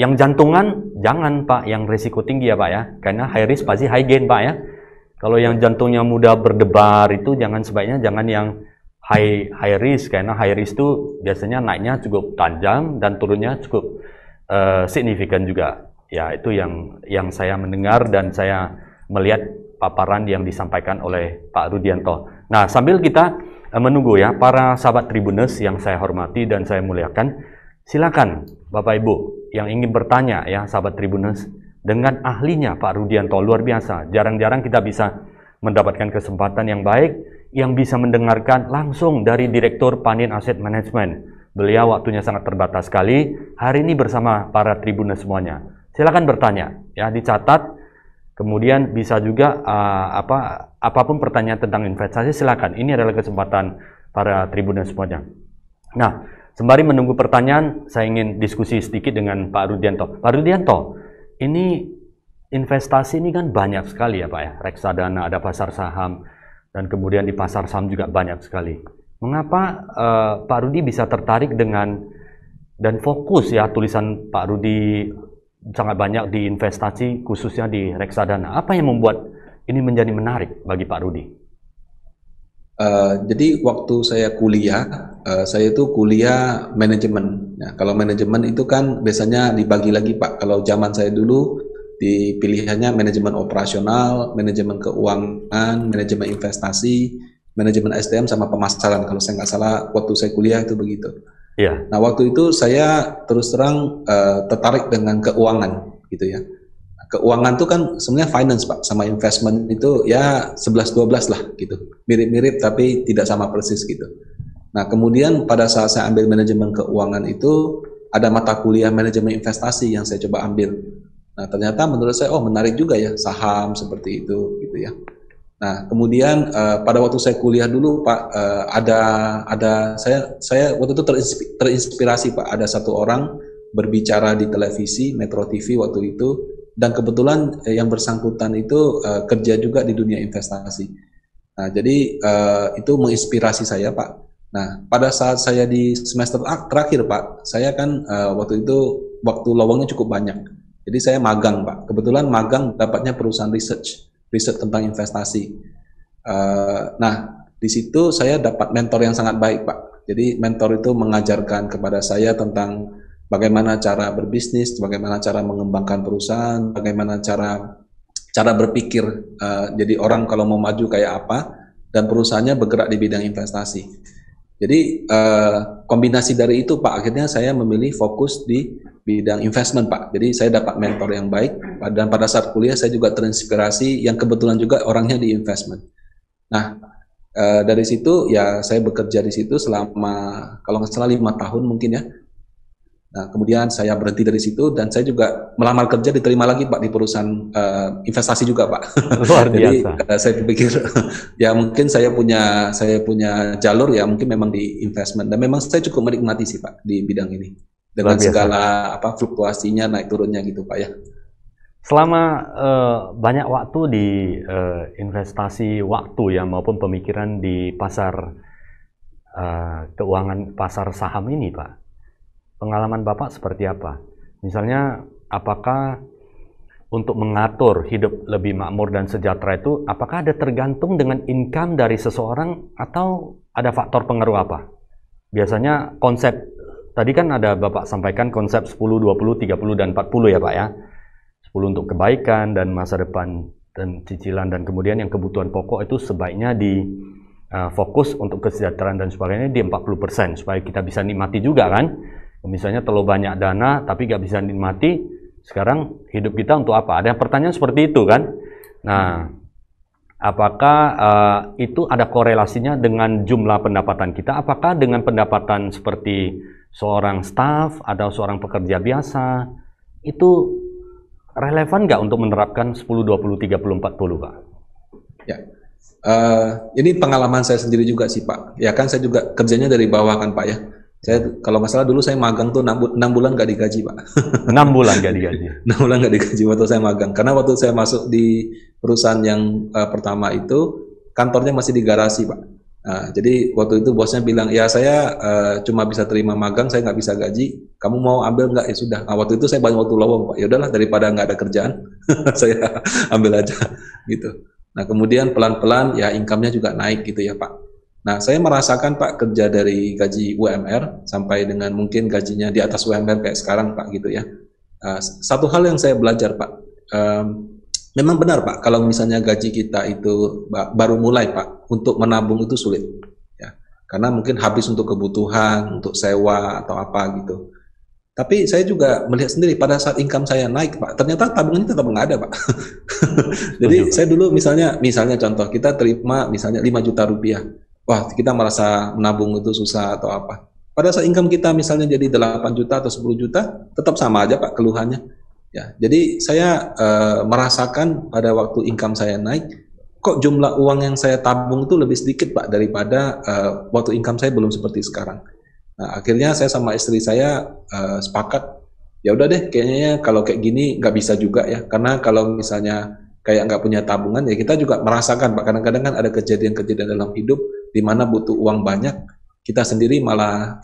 Yang jantungan jangan Pak, yang resiko tinggi ya Pak ya. Karena high risk pasti high gain Pak ya. Kalau yang jantungnya mudah berdebar itu jangan yang high risk, karena high risk itu biasanya naiknya cukup tajam dan turunnya cukup signifikan juga. Ya, itu yang saya mendengar dan saya melihat paparan yang disampaikan oleh Pak Rudianto. Nah, sambil kita menunggu ya, para sahabat Tribuners yang saya hormati dan saya muliakan, silakan Bapak Ibu yang ingin bertanya ya, sahabat Tribuners, dengan ahlinya Pak Rudianto, luar biasa. Jarang-jarang kita bisa mendapatkan kesempatan yang baik, yang bisa mendengarkan langsung dari Direktur Panin Asset Management. Beliau waktunya sangat terbatas sekali, hari ini bersama para Tribuners semuanya. Silakan bertanya, ya dicatat, kemudian bisa juga apapun pertanyaan tentang investasi, silakan. Ini adalah kesempatan para Tribuners semuanya. Nah, sembari menunggu pertanyaan, saya ingin diskusi sedikit dengan Pak Rudianto. Pak Rudianto, ini investasi ini kan banyak sekali ya Pak ya, reksadana, ada pasar saham, dan kemudian di pasar saham juga banyak sekali. Mengapa Pak Rudi bisa tertarik dengan dan fokus ya, tulisan Pak Rudi sangat banyak di investasi khususnya di reksadana. Apa yang membuat ini menjadi menarik bagi Pak Rudi? Jadi waktu saya kuliah, saya itu kuliah manajemen. Nah, kalau manajemen itu kan biasanya dibagi lagi Pak. Kalau zaman saya dulu di pilihannya manajemen operasional, manajemen keuangan, manajemen investasi, manajemen SDM sama pemasaran. Kalau saya nggak salah waktu saya kuliah itu begitu. Iya. Nah waktu itu saya terus terang tertarik dengan keuangan gitu ya. Keuangan itu kan sebenarnya finance Pak, sama investment itu ya 11-12 lah gitu. Mirip-mirip tapi tidak sama persis gitu. Nah kemudian pada saat saya ambil manajemen keuangan itu ada mata kuliah manajemen investasi yang saya coba ambil. Nah ternyata menurut saya menarik juga ya, saham seperti itu gitu ya. Nah kemudian pada waktu saya kuliah dulu Pak, saya waktu itu terinspirasi Pak, ada satu orang berbicara di televisi Metro TV waktu itu. Dan kebetulan yang bersangkutan itu kerja juga di dunia investasi. Nah, jadi itu menginspirasi saya, Pak. Nah, pada saat saya di semester terakhir, Pak, saya kan waktu itu waktu lowongnya cukup banyak. Jadi saya magang, Pak. Kebetulan magang dapatnya perusahaan research tentang investasi. Nah, di situ saya dapat mentor yang sangat baik, Pak. Jadi mentor itu mengajarkan kepada saya tentang bagaimana cara berbisnis, bagaimana cara mengembangkan perusahaan, bagaimana cara berpikir. Jadi orang kalau mau maju kayak apa, dan perusahaannya bergerak di bidang investasi. Jadi kombinasi dari itu Pak, akhirnya saya memilih fokus di bidang investment Pak. Jadi saya dapat mentor yang baik, dan pada saat kuliah saya juga terinspirasi yang kebetulan juga orangnya di investment. Nah, dari situ ya saya bekerja di situ selama kalau nggak salah 5 tahun mungkin ya. Nah, kemudian saya berhenti dari situ dan saya juga melamar kerja, diterima lagi Pak di perusahaan investasi juga Pak. Luar Jadi biasa. saya pikir ya mungkin saya punya jalur ya mungkin memang di investment, dan memang saya cukup menikmati sih Pak di bidang ini dengan Luar biasa. segala fluktuasinya naik turunnya gitu Pak ya. Selama banyak waktu di investasi waktu ya maupun pemikiran di pasar keuangan, pasar saham ini Pak, pengalaman Bapak seperti apa? Misalnya, apakah untuk mengatur hidup lebih makmur dan sejahtera itu, apakah ada tergantung dengan income dari seseorang atau ada faktor pengaruh apa? Biasanya konsep, tadi kan ada Bapak sampaikan konsep 10, 20, 30, dan 40 ya Pak ya. 10 untuk kebaikan dan masa depan dan cicilan, dan kemudian yang kebutuhan pokok itu sebaiknya di fokus untuk kesejahteraan dan sebagainya di 40% supaya kita bisa nikmati juga kan. Misalnya terlalu banyak dana tapi nggak bisa nikmati, sekarang hidup kita untuk apa? Ada pertanyaan seperti itu kan. Nah, apakah itu ada korelasinya dengan jumlah pendapatan kita? Apakah dengan pendapatan seperti seorang staff atau seorang pekerja biasa itu relevan nggak untuk menerapkan 10, 20, 30, 40 Pak? Ya. Ini pengalaman saya sendiri juga sih Pak. Ya kan saya juga kerjanya dari bawah kan Pak ya. Saya kalau nggak salah dulu saya magang tuh 6 bulan nggak digaji Pak. 6 bulan nggak digaji. 6 bulan nggak digaji waktu saya magang. Karena waktu saya masuk di perusahaan yang pertama itu kantornya masih di garasi Pak. Nah, jadi waktu itu bosnya bilang ya saya cuma bisa terima magang, saya nggak bisa gaji. Kamu mau ambil nggak? Ya sudah. Nah, waktu itu saya banyak waktu lowong Pak. Ya udahlah daripada nggak ada kerjaan, saya ambil aja gitu. Nah kemudian pelan-pelan ya income-nya juga naik gitu ya Pak. Nah, saya merasakan Pak kerja dari gaji UMR sampai dengan mungkin gajinya di atas UMR kayak sekarang Pak gitu ya. Satu hal yang saya belajar Pak, memang benar Pak kalau misalnya gaji kita itu baru mulai Pak, untuk menabung itu sulit ya. Karena mungkin habis untuk kebutuhan, untuk sewa atau apa gitu. Tapi saya juga melihat sendiri pada saat income saya naik Pak, ternyata tabungannya tetap nggak ada Pak. Jadi saya dulu misalnya contoh kita terima misalnya 5 juta rupiah. Wah, kita merasa menabung itu susah atau apa. Pada saat income kita misalnya jadi 8 juta atau 10 juta, tetap sama aja Pak keluhannya. Ya, jadi saya merasakan pada waktu income saya naik, kok jumlah uang yang saya tabung itu lebih sedikit Pak daripada waktu income saya belum seperti sekarang. Nah, akhirnya saya sama istri saya sepakat, ya udah deh kayaknya kalau kayak gini nggak bisa juga ya, karena kalau misalnya kayak nggak punya tabungan ya kita juga merasakan Pak, kadang-kadang kan ada kejadian-kejadian dalam hidup di mana butuh uang banyak, kita sendiri malah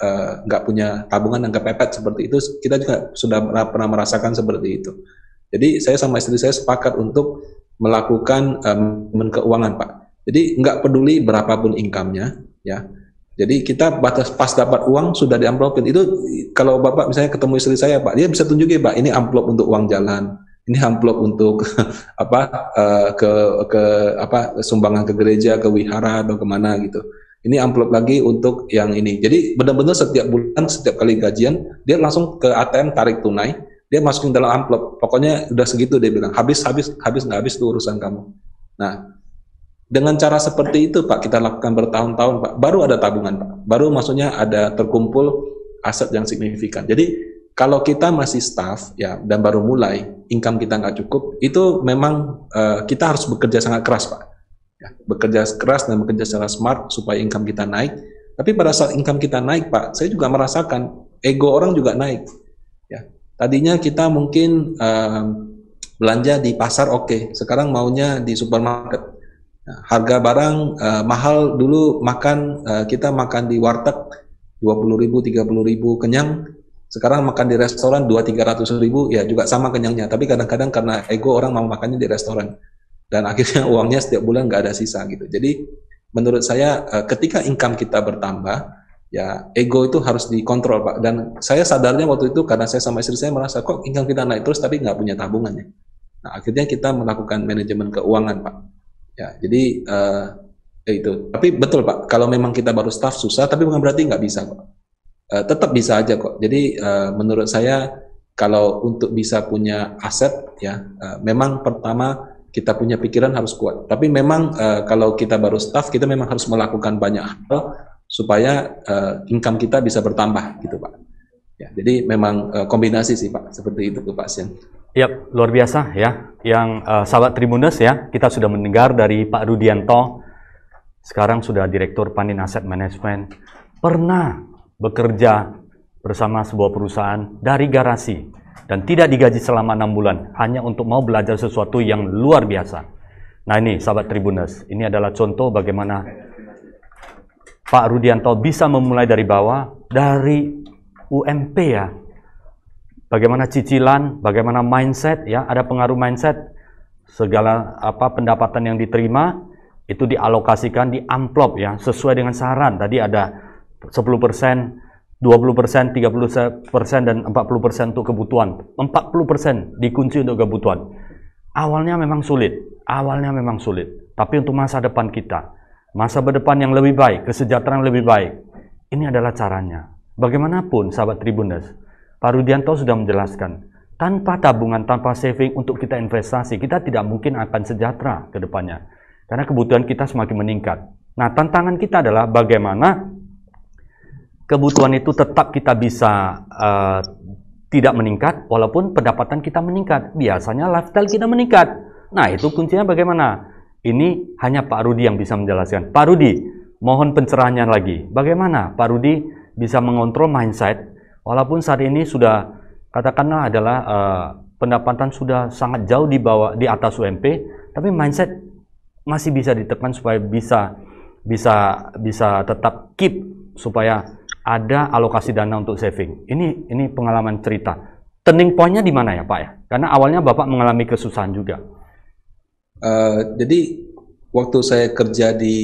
nggak punya tabungan dan kepepet seperti itu. Kita juga sudah pernah merasakan seperti itu. Jadi saya sama istri saya sepakat untuk melakukan manajemen keuangan Pak. Jadi nggak peduli berapapun income-nya ya. Jadi kita batas pas dapat uang sudah diamplopin. Itu kalau Bapak misalnya ketemu istri saya Pak, dia bisa tunjukin Pak, ini amplop untuk uang jalan, ini amplop untuk sumbangan ke gereja, ke wihara atau kemana gitu. Ini amplop lagi untuk yang ini. Jadi benar-benar setiap bulan, setiap kali gajian, dia langsung ke ATM tarik tunai, dia masukin dalam amplop. Pokoknya udah segitu dia bilang, habis nggak habis itu urusan kamu. Nah, dengan cara seperti itu Pak, kita lakukan bertahun-tahun Pak, baru ada tabungan Pak, baru maksudnya ada terkumpul aset yang signifikan. Jadi kalau kita masih staff ya dan baru mulai, income kita nggak cukup, itu memang kita harus bekerja sangat keras Pak. Ya, bekerja keras dan bekerja secara smart supaya income kita naik. Tapi pada saat income kita naik Pak, saya juga merasakan ego orang juga naik. Ya, tadinya kita mungkin belanja di pasar oke, sekarang maunya di supermarket. Nah, harga barang mahal dulu kita makan di warteg 20.000, 30.000 kenyang. Sekarang makan di restoran 200-300 ribu ya juga sama kenyangnya. Tapi kadang-kadang karena ego orang mau makannya di restoran dan akhirnya uangnya setiap bulan nggak ada sisa gitu. Jadi menurut saya ketika income kita bertambah, ya ego itu harus dikontrol Pak. Dan saya sadarnya waktu itu karena saya sama istri saya merasa kok income kita naik terus tapi nggak punya tabungannya. Nah akhirnya kita melakukan manajemen keuangan Pak. Ya jadi itu. Tapi betul Pak, kalau memang kita baru staff susah, tapi bukan berarti nggak bisa Pak. Tetap bisa aja kok. Jadi menurut saya kalau untuk bisa punya aset ya, memang pertama kita punya pikiran harus kuat. Tapi memang kalau kita baru staff, kita memang harus melakukan banyak hal supaya income kita bisa bertambah gitu Pak. Ya, jadi memang kombinasi sih Pak, seperti itu Pak Sian. Yap, luar biasa ya. Yang sahabat Tribuners ya, kita sudah mendengar dari Pak Rudianto, sekarang sudah Direktur Panin Asset Management, pernah bekerja bersama sebuah perusahaan dari garasi dan tidak digaji selama 6 bulan hanya untuk mau belajar sesuatu yang luar biasa. Nah ini sahabat Tribuners, ini adalah contoh bagaimana Pak Rudianto bisa memulai dari bawah, dari UMP ya. Bagaimana cicilan, bagaimana mindset ya, ada pengaruh mindset, segala pendapatan yang diterima itu dialokasikan di amplop ya, sesuai dengan saran. Tadi ada 10%, 20%, 30% dan 40% untuk kebutuhan. 40% dikunci untuk kebutuhan. Awalnya memang sulit, tapi untuk masa depan kita, masa depan yang lebih baik, kesejahteraan yang lebih baik, ini adalah caranya. Bagaimanapun sahabat Tribuners, Pak Rudianto sudah menjelaskan, tanpa tabungan, tanpa saving untuk kita investasi, kita tidak mungkin akan sejahtera ke depannya. Karena kebutuhan kita semakin meningkat. Nah, tantangan kita adalah bagaimana kebutuhan itu tetap kita bisa tidak meningkat, walaupun pendapatan kita meningkat. Biasanya lifestyle kita meningkat. Nah, itu kuncinya bagaimana? Ini hanya Pak Rudi yang bisa menjelaskan. Pak Rudi, mohon pencerahannya lagi. Bagaimana Pak Rudi bisa mengontrol mindset, walaupun saat ini sudah katakanlah adalah pendapatan sudah sangat jauh di atas UMP, tapi mindset masih bisa ditekan supaya bisa tetap keep, supaya ada alokasi dana untuk saving. Ini pengalaman cerita. Turning point-nya di mana ya Pak ya? Karena awalnya Bapak mengalami kesusahan juga. Jadi waktu saya kerja di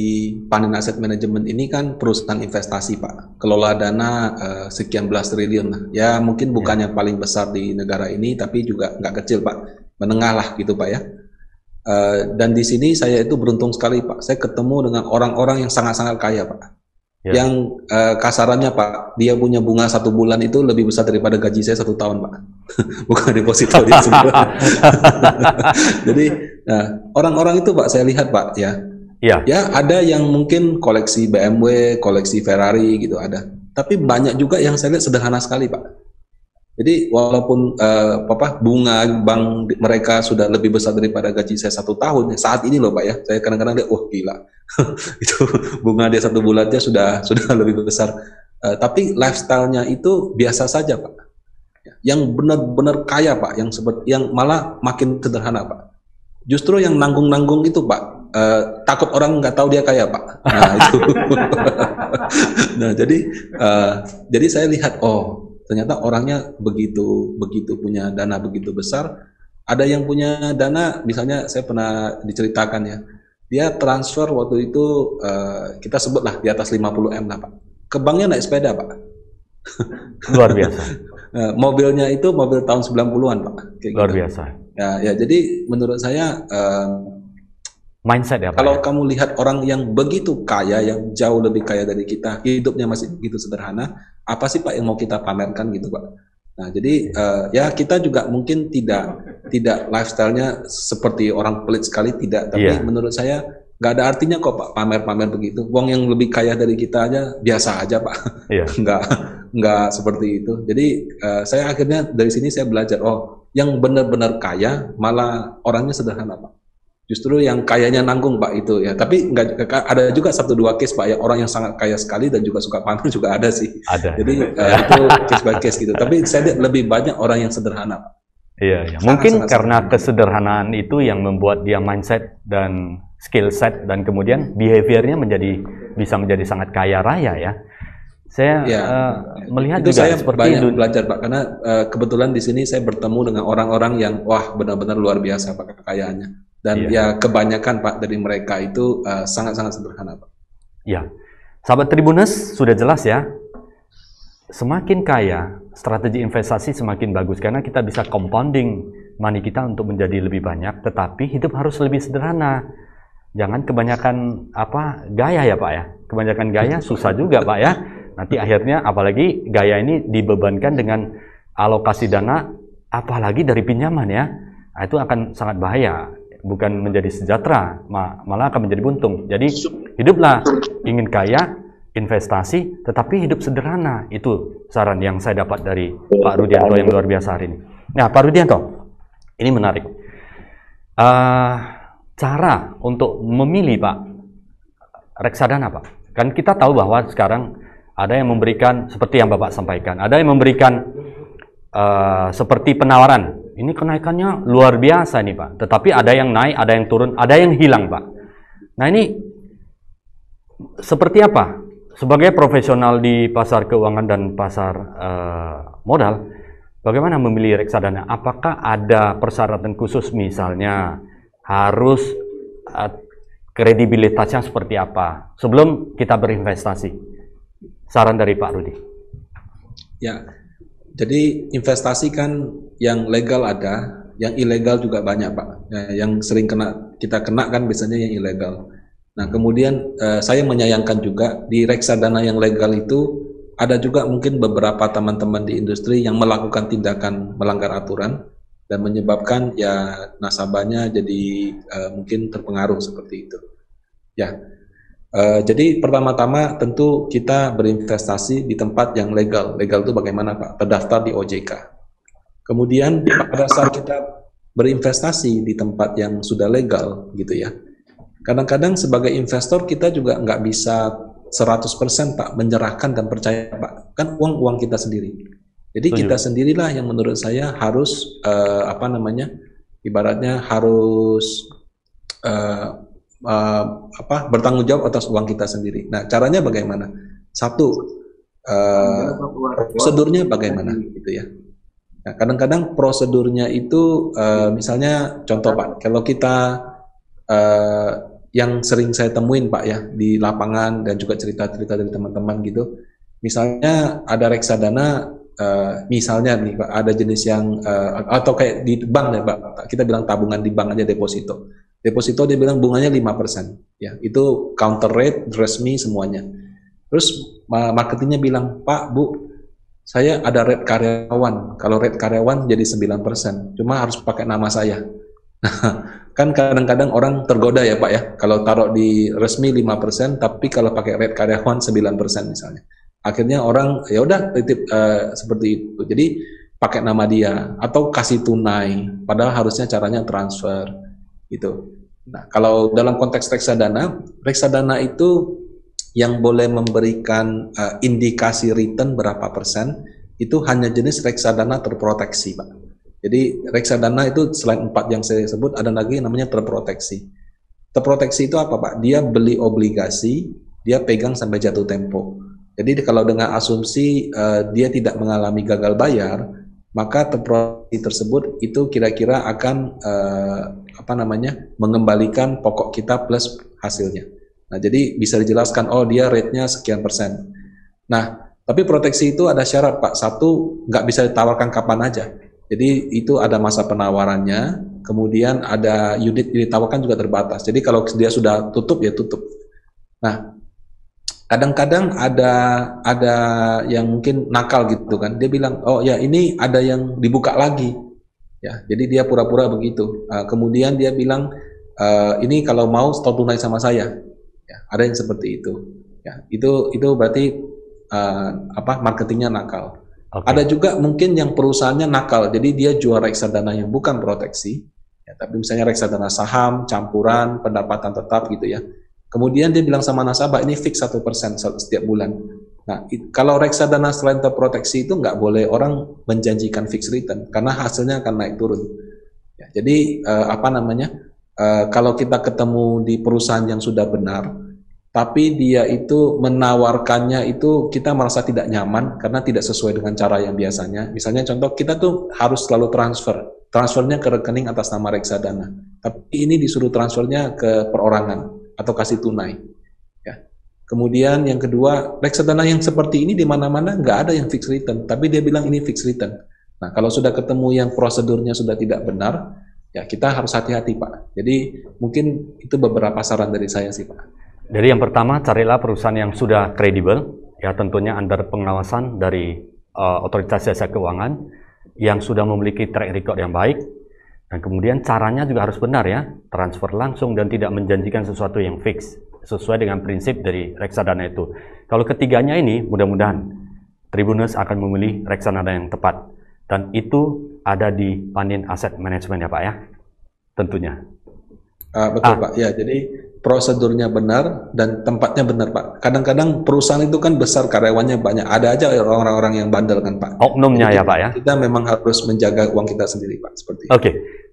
Panin Asset Management ini kan perusahaan investasi Pak, kelola dana sekian belas triliun lah. Ya mungkin bukan yang paling besar di negara ini, tapi juga nggak kecil Pak, menengah lah gitu Pak ya. Dan di sini saya itu beruntung sekali Pak, saya ketemu dengan orang-orang yang sangat-sangat kaya Pak. Yang kasarannya Pak, dia punya bunga 1 bulan itu lebih besar daripada gaji saya 1 tahun Pak. Bukan deposito dia sebenarnya. Jadi orang-orang itu Pak, saya lihat Pak ya, ya ada yang mungkin koleksi BMW, koleksi Ferrari gitu ada, tapi banyak juga yang saya lihat sederhana sekali Pak. Jadi walaupun bunga bank mereka sudah lebih besar daripada gaji saya 1 tahun saat ini loh Pak ya, saya kadang-kadang lihat wah gila itu bunga dia 1 bulannya sudah lebih besar, tapi lifestyle-nya itu biasa saja Pak. Yang benar-benar kaya Pak, yang malah makin sederhana Pak. Justru yang nanggung-nanggung itu Pak, takut orang nggak tahu dia kaya Pak. Nah itu. Nah jadi saya lihat ternyata orangnya begitu punya dana begitu besar. Ada yang punya dana, misalnya saya pernah diceritakan ya, dia transfer waktu itu kita sebutlah di atas 50M lah Pak. Ke banknya naik sepeda Pak. Luar biasa. Mobilnya itu mobil tahun 90-an Pak. Kayak luar gitu. Biasa. Ya jadi menurut saya mindset ya Pak. Kalau kamu lihat orang yang begitu kaya, yang jauh lebih kaya dari kita, hidupnya masih begitu sederhana, apa sih Pak yang mau kita pamerkan gitu Pak? Nah jadi ya kita juga mungkin tidak lifestyle-nya seperti orang pelit sekali, tidak. Tapi menurut saya nggak ada artinya kok Pak pamer-pamer begitu. Wong yang lebih kaya dari kita aja biasa aja Pak. nggak seperti itu. Jadi saya akhirnya dari sini saya belajar, yang benar-benar kaya malah orangnya sederhana Pak. Justru yang kayanya nanggung Pak itu ya. Tapi ada juga 1-2 case Pak ya, orang yang sangat kaya sekali dan juga suka pamer juga ada sih. Ada. Jadi itu case by case gitu. Tapi saya lihat lebih banyak orang yang sederhana Pak. Iya. Mungkin karena kesederhanaan itu yang membuat dia mindset dan skill set dan kemudian behaviornya bisa menjadi sangat kaya raya ya. Saya melihat itu juga saya seperti banyak belajar Pak, karena kebetulan di sini saya bertemu dengan orang-orang yang wah benar-benar luar biasa Pak kekayaannya. Dan ya kebanyakan Pak dari mereka itu sangat-sangat sederhana Pak. Ya, Sahabat Tribuners, sudah jelas ya, semakin kaya, strategi investasi semakin bagus karena kita bisa compounding money kita untuk menjadi lebih banyak, tetapi hidup harus lebih sederhana. Jangan kebanyakan gaya ya Pak ya. Kebanyakan gaya susah juga Pak ya. Nanti akhirnya apalagi gaya ini dibebankan dengan alokasi dana apalagi dari pinjaman ya. Nah, itu akan sangat bahaya. Bukan menjadi sejahtera, malah akan menjadi buntung. Jadi hiduplah ingin kaya, investasi, tetapi hidup sederhana. Itu saran yang saya dapat dari Pak Rudianto yang luar biasa hari ini. Nah, Pak Rudianto, ini menarik. Cara untuk memilih Pak reksadana Pak. Kan kita tahu bahwa sekarang ada yang memberikan seperti yang Bapak sampaikan, ada yang memberikan seperti penawaran. Ini kenaikannya luar biasa nih Pak. Tetapi ada yang naik, ada yang turun, ada yang hilang Pak. Nah ini seperti apa? Sebagai profesional di pasar keuangan dan pasar modal, bagaimana memilih reksadana? Apakah ada persyaratan khusus misalnya harus kredibilitasnya seperti apa sebelum kita berinvestasi? Saran dari Pak Rudi. Ya, jadi investasi kan yang legal ada, yang ilegal juga banyak Pak. Nah, yang sering kita kena kan biasanya yang ilegal. Nah kemudian saya menyayangkan juga di reksadana yang legal itu ada juga mungkin beberapa teman-teman di industri yang melakukan tindakan melanggar aturan dan menyebabkan ya nasabahnya jadi mungkin terpengaruh seperti itu. Ya, jadi pertama-tama tentu kita berinvestasi di tempat yang legal. Legal itu bagaimana Pak? Terdaftar di OJK. Kemudian pada saat kita berinvestasi di tempat yang sudah legal gitu ya, kadang-kadang sebagai investor kita juga nggak bisa 100% Pak menyerahkan dan percaya Pak. Kan uang kita sendiri. Jadi kita sendirilah yang menurut saya harus ibaratnya harus bertanggung jawab atas uang kita sendiri. Nah caranya bagaimana? Satu, prosedurnya bagaimana gitu ya. Nah, kadang-kadang prosedurnya itu misalnya contoh Pak, kalau kita yang sering saya temuin Pak ya di lapangan dan juga cerita-cerita dari teman-teman gitu, misalnya ada reksadana misalnya nih Pak, ada jenis yang atau kayak di bank ya Pak, kita bilang tabungan di bank aja deposito dia bilang bunganya 5% ya, itu counter rate resmi semuanya. Terus marketingnya bilang, Pak Bu, saya ada rate karyawan, kalau rate karyawan jadi 9%, cuma harus pakai nama saya. Kan kadang-kadang orang tergoda ya Pak ya, kalau taruh di resmi 5%, tapi kalau pakai rate karyawan 9% misalnya. Akhirnya orang ya udah titip seperti itu. Jadi pakai nama dia atau kasih tunai, padahal harusnya caranya transfer gitu. Nah, kalau dalam konteks reksadana itu yang boleh memberikan indikasi return berapa persen itu hanya jenis reksadana terproteksi Pak. Jadi reksadana itu selain 4 yang saya sebut ada lagi namanya terproteksi. Terproteksi itu apa Pak? Dia beli obligasi, dia pegang sampai jatuh tempo. Jadi kalau dengan asumsi dia tidak mengalami gagal bayar, maka terproteksi tersebut itu kira-kira akan mengembalikan pokok kita plus hasilnya. Nah, jadi bisa dijelaskan, oh dia rate-nya sekian persen. Nah, tapi proteksi itu ada syarat Pak. Satu, nggak bisa ditawarkan kapan aja. Jadi itu ada masa penawarannya, kemudian ada unit ditawarkan juga terbatas. Jadi kalau dia sudah tutup, ya tutup. Nah, kadang-kadang ada yang mungkin nakal gitu kan. Dia bilang, oh ya ini ada yang dibuka lagi. Ya, jadi dia pura-pura begitu. Kemudian dia bilang, ini kalau mau store tunai sama saya. Ya, ada yang seperti itu. Ya, itu berarti marketingnya nakal. Okay. Ada juga mungkin yang perusahaannya nakal, jadi dia jual reksadana yang bukan proteksi, ya, tapi misalnya reksadana saham, campuran, pendapatan tetap gitu ya. Kemudian dia bilang sama nasabah ini fix 1% setiap bulan. Nah, kalau reksadana selain terproteksi itu nggak boleh orang menjanjikan fixed return karena hasilnya akan naik turun. Ya, jadi kalau kita ketemu di perusahaan yang sudah benar, tapi dia itu menawarkannya itu kita merasa tidak nyaman karena tidak sesuai dengan cara yang biasanya. Misalnya contoh kita tuh harus selalu transfernya ke rekening atas nama reksadana, tapi ini disuruh transfernya ke perorangan atau kasih tunai. Ya. Kemudian yang kedua, reksadana yang seperti ini di mana-mana nggak ada yang fixed return, tapi dia bilang ini fixed return. Nah, kalau sudah ketemu yang prosedurnya sudah tidak benar, ya kita harus hati-hati Pak. Jadi mungkin itu beberapa saran dari saya sih Pak. Jadi yang pertama, carilah perusahaan yang sudah kredibel, ya tentunya under pengawasan dari otoritas jasa keuangan yang sudah memiliki track record yang baik. Dan kemudian caranya juga harus benar ya, transfer langsung dan tidak menjanjikan sesuatu yang fix, sesuai dengan prinsip dari reksadana itu. Kalau ketiganya ini, mudah-mudahan Tribuners akan memilih reksadana yang tepat. Dan itu ada di Panin Asset Management ya Pak ya, tentunya. Betul Pak, ya jadi prosedurnya benar dan tempatnya benar Pak. Kadang-kadang perusahaan itu kan besar, karyawannya banyak, ada aja orang-orang yang bandel kan Pak. Oknumnya ya Pak ya. Kita memang harus menjaga uang kita sendiri Pak, seperti itu. Oke.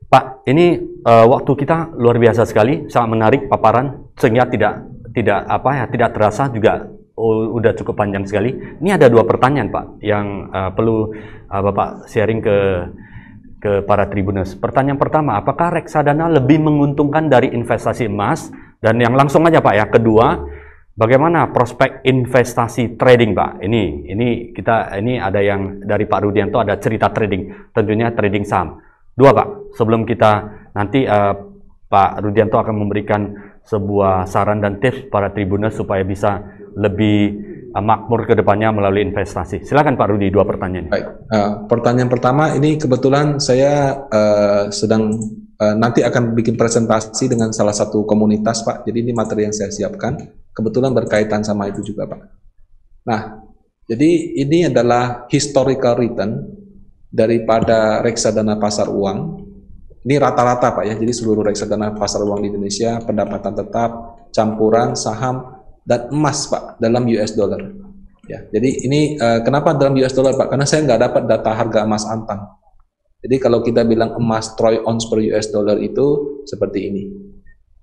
Pak, ini waktu kita luar biasa sekali, sangat menarik paparan sehingga tidak terasa juga udah cukup panjang sekali. Ini ada 2 pertanyaan Pak yang perlu Bapak sharing ke para Tribuners. Pertanyaan pertama, apakah reksadana lebih menguntungkan dari investasi emas? Dan yang langsung aja Pak ya, kedua, bagaimana prospek investasi trading Pak? Ini ada yang dari Pak Rudianto, ada cerita trading, tentunya trading saham. 2 Pak, sebelum kita nanti Pak Rudianto akan memberikan sebuah saran dan tips para Tribuners supaya bisa lebih makmur ke depannya melalui investasi. Silakan Pak Rudi, 2 pertanyaan. Baik, pertanyaan pertama ini kebetulan saya sedang nanti akan bikin presentasi dengan salah satu komunitas Pak, jadi ini materi yang saya siapkan, kebetulan berkaitan sama itu juga Pak. Nah, jadi ini adalah historical return daripada reksadana pasar uang. Ini rata-rata Pak ya, jadi seluruh reksadana pasar uang di Indonesia, pendapatan tetap, campuran, saham, dan emas Pak, dalam US dollar. Ya, jadi ini kenapa dalam US dollar Pak? Karena saya nggak dapat data harga emas Antam. Jadi kalau kita bilang emas troy ounce per US dollar itu seperti ini.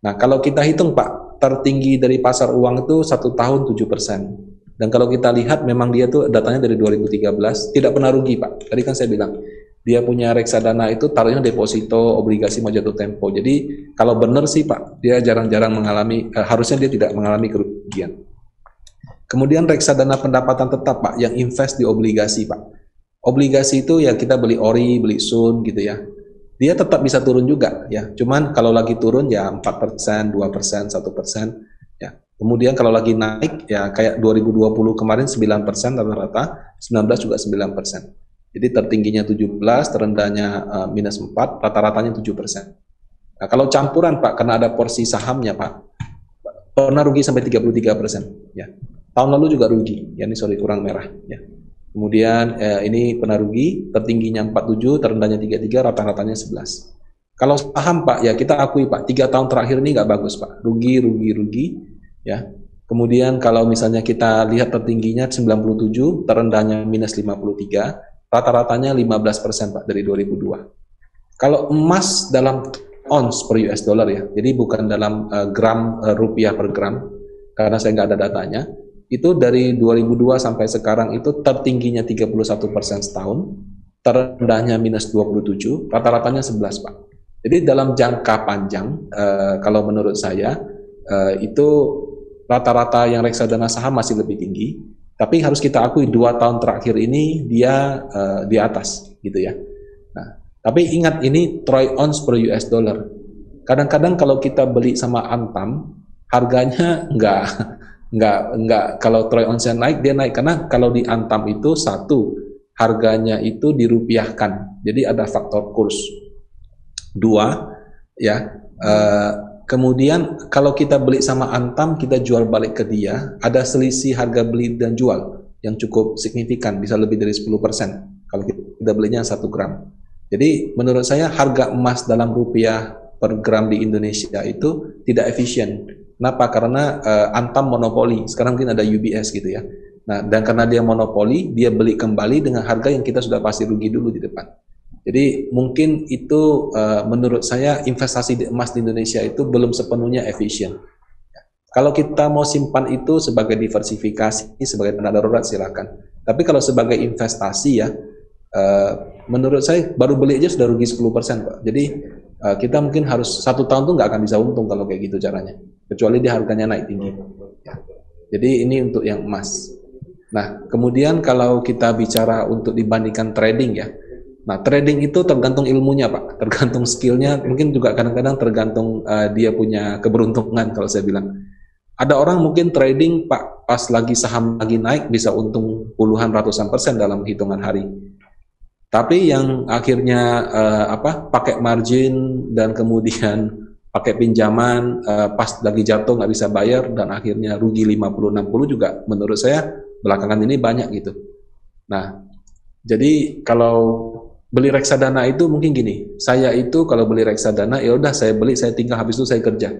Nah, kalau kita hitung Pak, tertinggi dari pasar uang itu 1 tahun 7%. Dan kalau kita lihat memang dia tuh datanya dari 2013, tidak pernah rugi Pak. Tadi kan saya bilang, dia punya reksadana itu taruhnya deposito, obligasi mau jatuh tempo. Jadi kalau benar sih Pak, dia jarang-jarang mengalami, harusnya dia tidak mengalami kerugian. Kemudian reksadana pendapatan tetap Pak, yang invest di obligasi Pak. Obligasi itu ya kita beli ori, beli sun gitu ya. Dia tetap bisa turun juga ya. Cuman kalau lagi turun ya 4%, 2%, 1%. Ya. Kemudian kalau lagi naik ya kayak 2020 kemarin 9% rata-rata, 19 juga 9%. Jadi tertingginya 17, terendahnya minus 4, rata-ratanya 7%. Nah, kalau campuran Pak, karena ada porsi sahamnya Pak, pernah rugi sampai 33%. Ya. Tahun lalu juga rugi, ya ini sorry kurang merah. Ya. Kemudian ini pernah rugi, tertingginya 47, terendahnya 33, rata-ratanya 11. Kalau saham Pak, ya kita akui Pak, 3 tahun terakhir ini nggak bagus Pak, rugi. Ya. Kemudian kalau misalnya kita lihat tertingginya 97, terendahnya minus 53, rata-ratanya 15% Pak dari 2002. Kalau emas dalam ounce per US dollar ya, jadi bukan dalam gram rupiah per gram, karena saya nggak ada datanya, itu dari 2002 sampai sekarang itu tertingginya 31% setahun, terendahnya minus 27, rata-ratanya 11 Pak. Jadi dalam jangka panjang, kalau menurut saya, itu rata-rata yang reksadana saham masih lebih tinggi, tapi harus kita akui 2 tahun terakhir ini dia di atas gitu ya. Nah, tapi ingat ini troy ounce per US dollar. Kadang-kadang kalau kita beli sama Antam, harganya nggak kalau troy ounce naik dia naik karena kalau di Antam itu satu harganya itu dirupiahkan, jadi ada faktor kurs. 2 ya. Kemudian kalau kita beli sama Antam, kita jual balik ke dia, ada selisih harga beli dan jual yang cukup signifikan, bisa lebih dari 10% kalau kita belinya 1 gram. Jadi menurut saya harga emas dalam rupiah per gram di Indonesia itu tidak efisien. Kenapa? Karena Antam monopoli, sekarang mungkin ada UBS gitu ya. Nah, dan karena dia monopoli, dia beli kembali dengan harga yang kita sudah pasti rugi dulu di depan. Jadi mungkin itu menurut saya investasi di emas di Indonesia itu belum sepenuhnya efisien. Kalau kita mau simpan itu sebagai diversifikasi, sebagai dana darurat silakan. Tapi kalau sebagai investasi ya, menurut saya baru beli aja sudah rugi 10% Pak. Jadi kita mungkin harus 1 tahun tuh nggak akan bisa untung kalau kayak gitu caranya. Kecuali dia harganya naik tinggi. Ya. Jadi ini untuk yang emas. Nah, kemudian kalau kita bicara untuk dibandingkan trading ya. Nah, trading itu tergantung ilmunya, Pak. Tergantung skillnya, mungkin juga kadang-kadang tergantung dia punya keberuntungan kalau saya bilang. Ada orang mungkin trading, Pak, pas lagi saham lagi naik bisa untung puluhan ratusan persen dalam hitungan hari. Tapi yang akhirnya pakai margin dan kemudian pakai pinjaman pas lagi jatuh nggak bisa bayar dan akhirnya rugi 50-60 juga menurut saya belakangan ini banyak gitu. Nah, jadi kalau beli reksadana itu mungkin gini, saya itu kalau beli reksadana ya udah saya beli, saya tinggal habis itu saya kerja.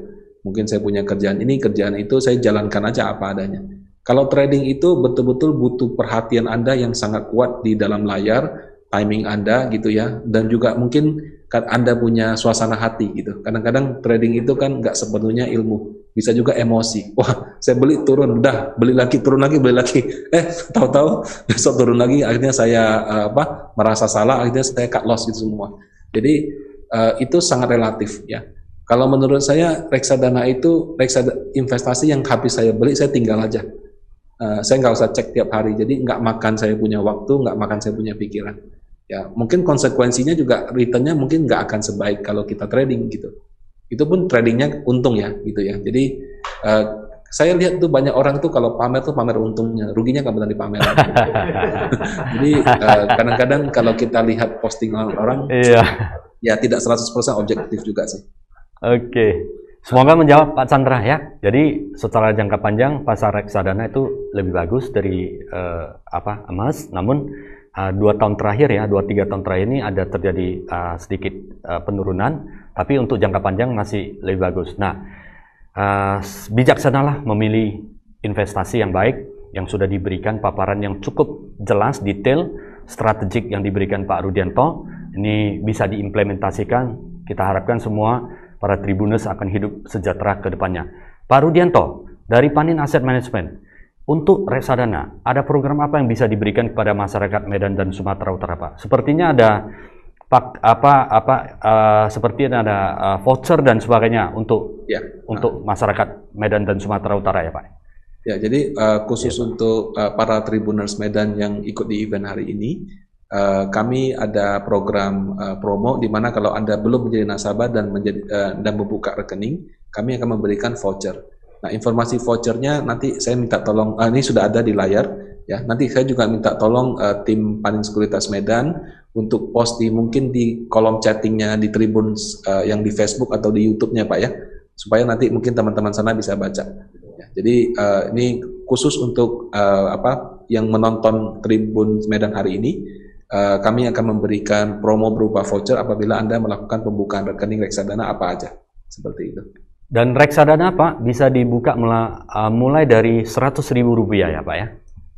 Mungkin saya punya kerjaan ini, kerjaan itu, saya jalankan aja apa adanya. Kalau trading itu betul-betul butuh perhatian Anda yang sangat kuat di dalam layar, timing Anda gitu ya, dan juga mungkin Anda punya suasana hati gitu. Kadang-kadang trading itu kan nggak sepenuhnya ilmu, bisa juga emosi. Wah, saya beli turun, udah beli lagi, turun lagi, beli lagi. Tahu-tahu besok turun lagi, akhirnya saya merasa salah, akhirnya saya cut loss gitu semua. Jadi itu sangat relatif ya. Kalau menurut saya reksadana itu investasi yang habis saya beli saya tinggal aja. Saya nggak usah cek tiap hari, jadi nggak makan saya punya waktu, nggak makan saya punya pikiran. Ya, mungkin konsekuensinya juga returnnya mungkin nggak akan sebaik kalau kita trading gitu. Itu pun tradingnya untung ya, gitu ya. Jadi saya lihat tuh banyak orang tuh kalau pamer tuh pamer untungnya, ruginya nggak pernah dipamer. Jadi kadang-kadang kalau kita lihat postingan orang, ya tidak 100% objektif juga sih. Oke. Semoga menjawab Pak Chandra ya. Jadi secara jangka panjang pasar reksadana itu lebih bagus dari emas. Namun 2 tahun terakhir ya, 2-3 tahun terakhir ini ada terjadi sedikit penurunan. Tapi untuk jangka panjang masih lebih bagus. Nah, bijaksanalah memilih investasi yang baik, yang sudah diberikan paparan yang cukup jelas, detail, strategik yang diberikan Pak Rudianto. Ini bisa diimplementasikan. Kita harapkan semua para Tribuners akan hidup sejahtera ke depannya. Pak Rudianto, dari Panin Asset Management, untuk reksadana, ada program apa yang bisa diberikan kepada masyarakat Medan dan Sumatera Utara, Pak? Sepertinya ada voucher dan sebagainya untuk masyarakat Medan dan Sumatera Utara ya, Pak? Ya, jadi khusus untuk para Tribuners Medan yang ikut di event hari ini, kami ada program promo di mana kalau Anda belum menjadi nasabah dan membuka rekening, kami akan memberikan voucher. Nah, informasi vouchernya nanti saya minta tolong, ini sudah ada di layar ya. Nanti saya juga minta tolong tim Panin Sekuritas Medan untuk post mungkin di kolom chattingnya di Tribun yang di Facebook atau di YouTube-nya, Pak ya, supaya nanti mungkin teman-teman sana bisa baca. Ya, jadi ini khusus untuk yang menonton Tribun Medan hari ini. Kami akan memberikan promo berupa voucher apabila Anda melakukan pembukaan rekening reksadana apa aja, seperti itu. Dan reksadana Pak bisa dibuka mulai dari Rp100.000 ya Pak ya?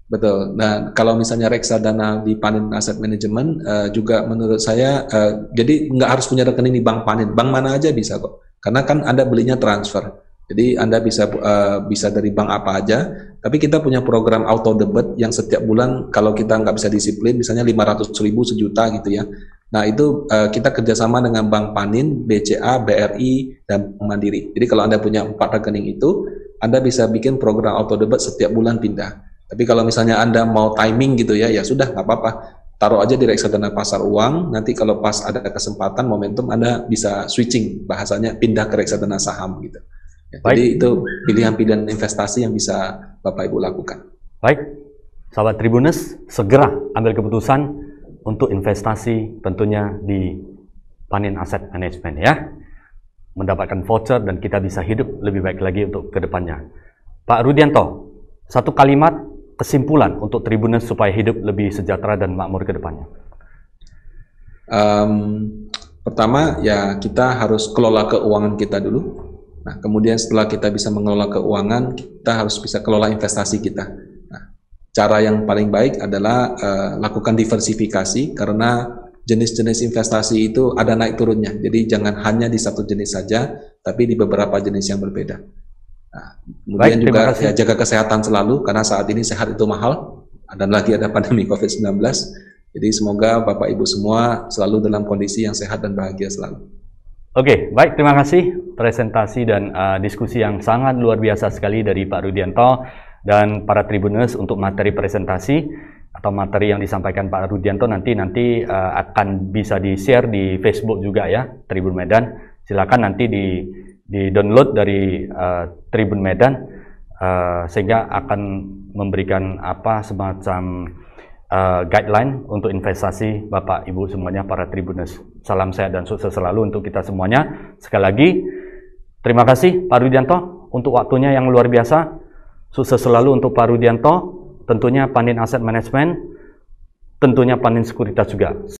Betul. Nah, kalau misalnya reksadana di Panin Asset Management juga menurut saya, jadi nggak harus punya rekening di bank Panin, bank mana aja bisa kok. Karena kan Anda belinya transfer. Jadi Anda bisa dari bank apa aja, tapi kita punya program auto debit yang setiap bulan kalau kita nggak bisa disiplin, misalnya 500.000 sejuta gitu ya. Nah itu kita kerjasama dengan Bank Panin, BCA, BRI, dan Mandiri. Jadi kalau Anda punya 4 rekening itu, Anda bisa bikin program auto debit setiap bulan pindah. Tapi kalau misalnya Anda mau timing gitu ya, ya sudah nggak apa-apa. Taruh aja di reksadana pasar uang, nanti kalau pas ada kesempatan, momentum, Anda bisa switching, bahasanya pindah ke reksadana saham gitu. Ya, jadi itu pilihan-pilihan investasi yang bisa Bapak Ibu lakukan. Baik, sahabat Tribuners, segera ambil keputusan untuk investasi tentunya di Panin Asset Management ya. Mendapatkan voucher dan kita bisa hidup lebih baik lagi untuk kedepannya. Pak Rudianto, satu kalimat kesimpulan untuk Tribuners supaya hidup lebih sejahtera dan makmur kedepannya. Pertama ya kita harus kelola keuangan kita dulu. Nah, kemudian setelah kita bisa mengelola keuangan, kita harus bisa kelola investasi kita. Nah, cara yang paling baik adalah lakukan diversifikasi karena jenis-jenis investasi itu ada naik turunnya. Jadi jangan hanya di satu jenis saja, tapi di beberapa jenis yang berbeda. Nah, kemudian juga ya, jaga kesehatan selalu karena saat ini sehat itu mahal dan lagi ada pandemi COVID-19. Jadi semoga Bapak Ibu semua selalu dalam kondisi yang sehat dan bahagia selalu. Oke, baik, terima kasih presentasi dan diskusi yang sangat luar biasa sekali dari Pak Rudianto. Dan para Tribuners, untuk materi presentasi atau materi yang disampaikan Pak Rudianto nanti akan bisa di-share di Facebook juga ya, Tribun Medan. Silakan nanti di download dari Tribun Medan, sehingga akan memberikan semacam guideline untuk investasi Bapak Ibu semuanya para Tribuners. Salam sehat dan sukses selalu untuk kita semuanya. Sekali lagi terima kasih Pak Rudianto untuk waktunya yang luar biasa. Sukses selalu untuk Pak Rudianto, tentunya Pandin Asset Management, tentunya Pandin Sekuritas juga.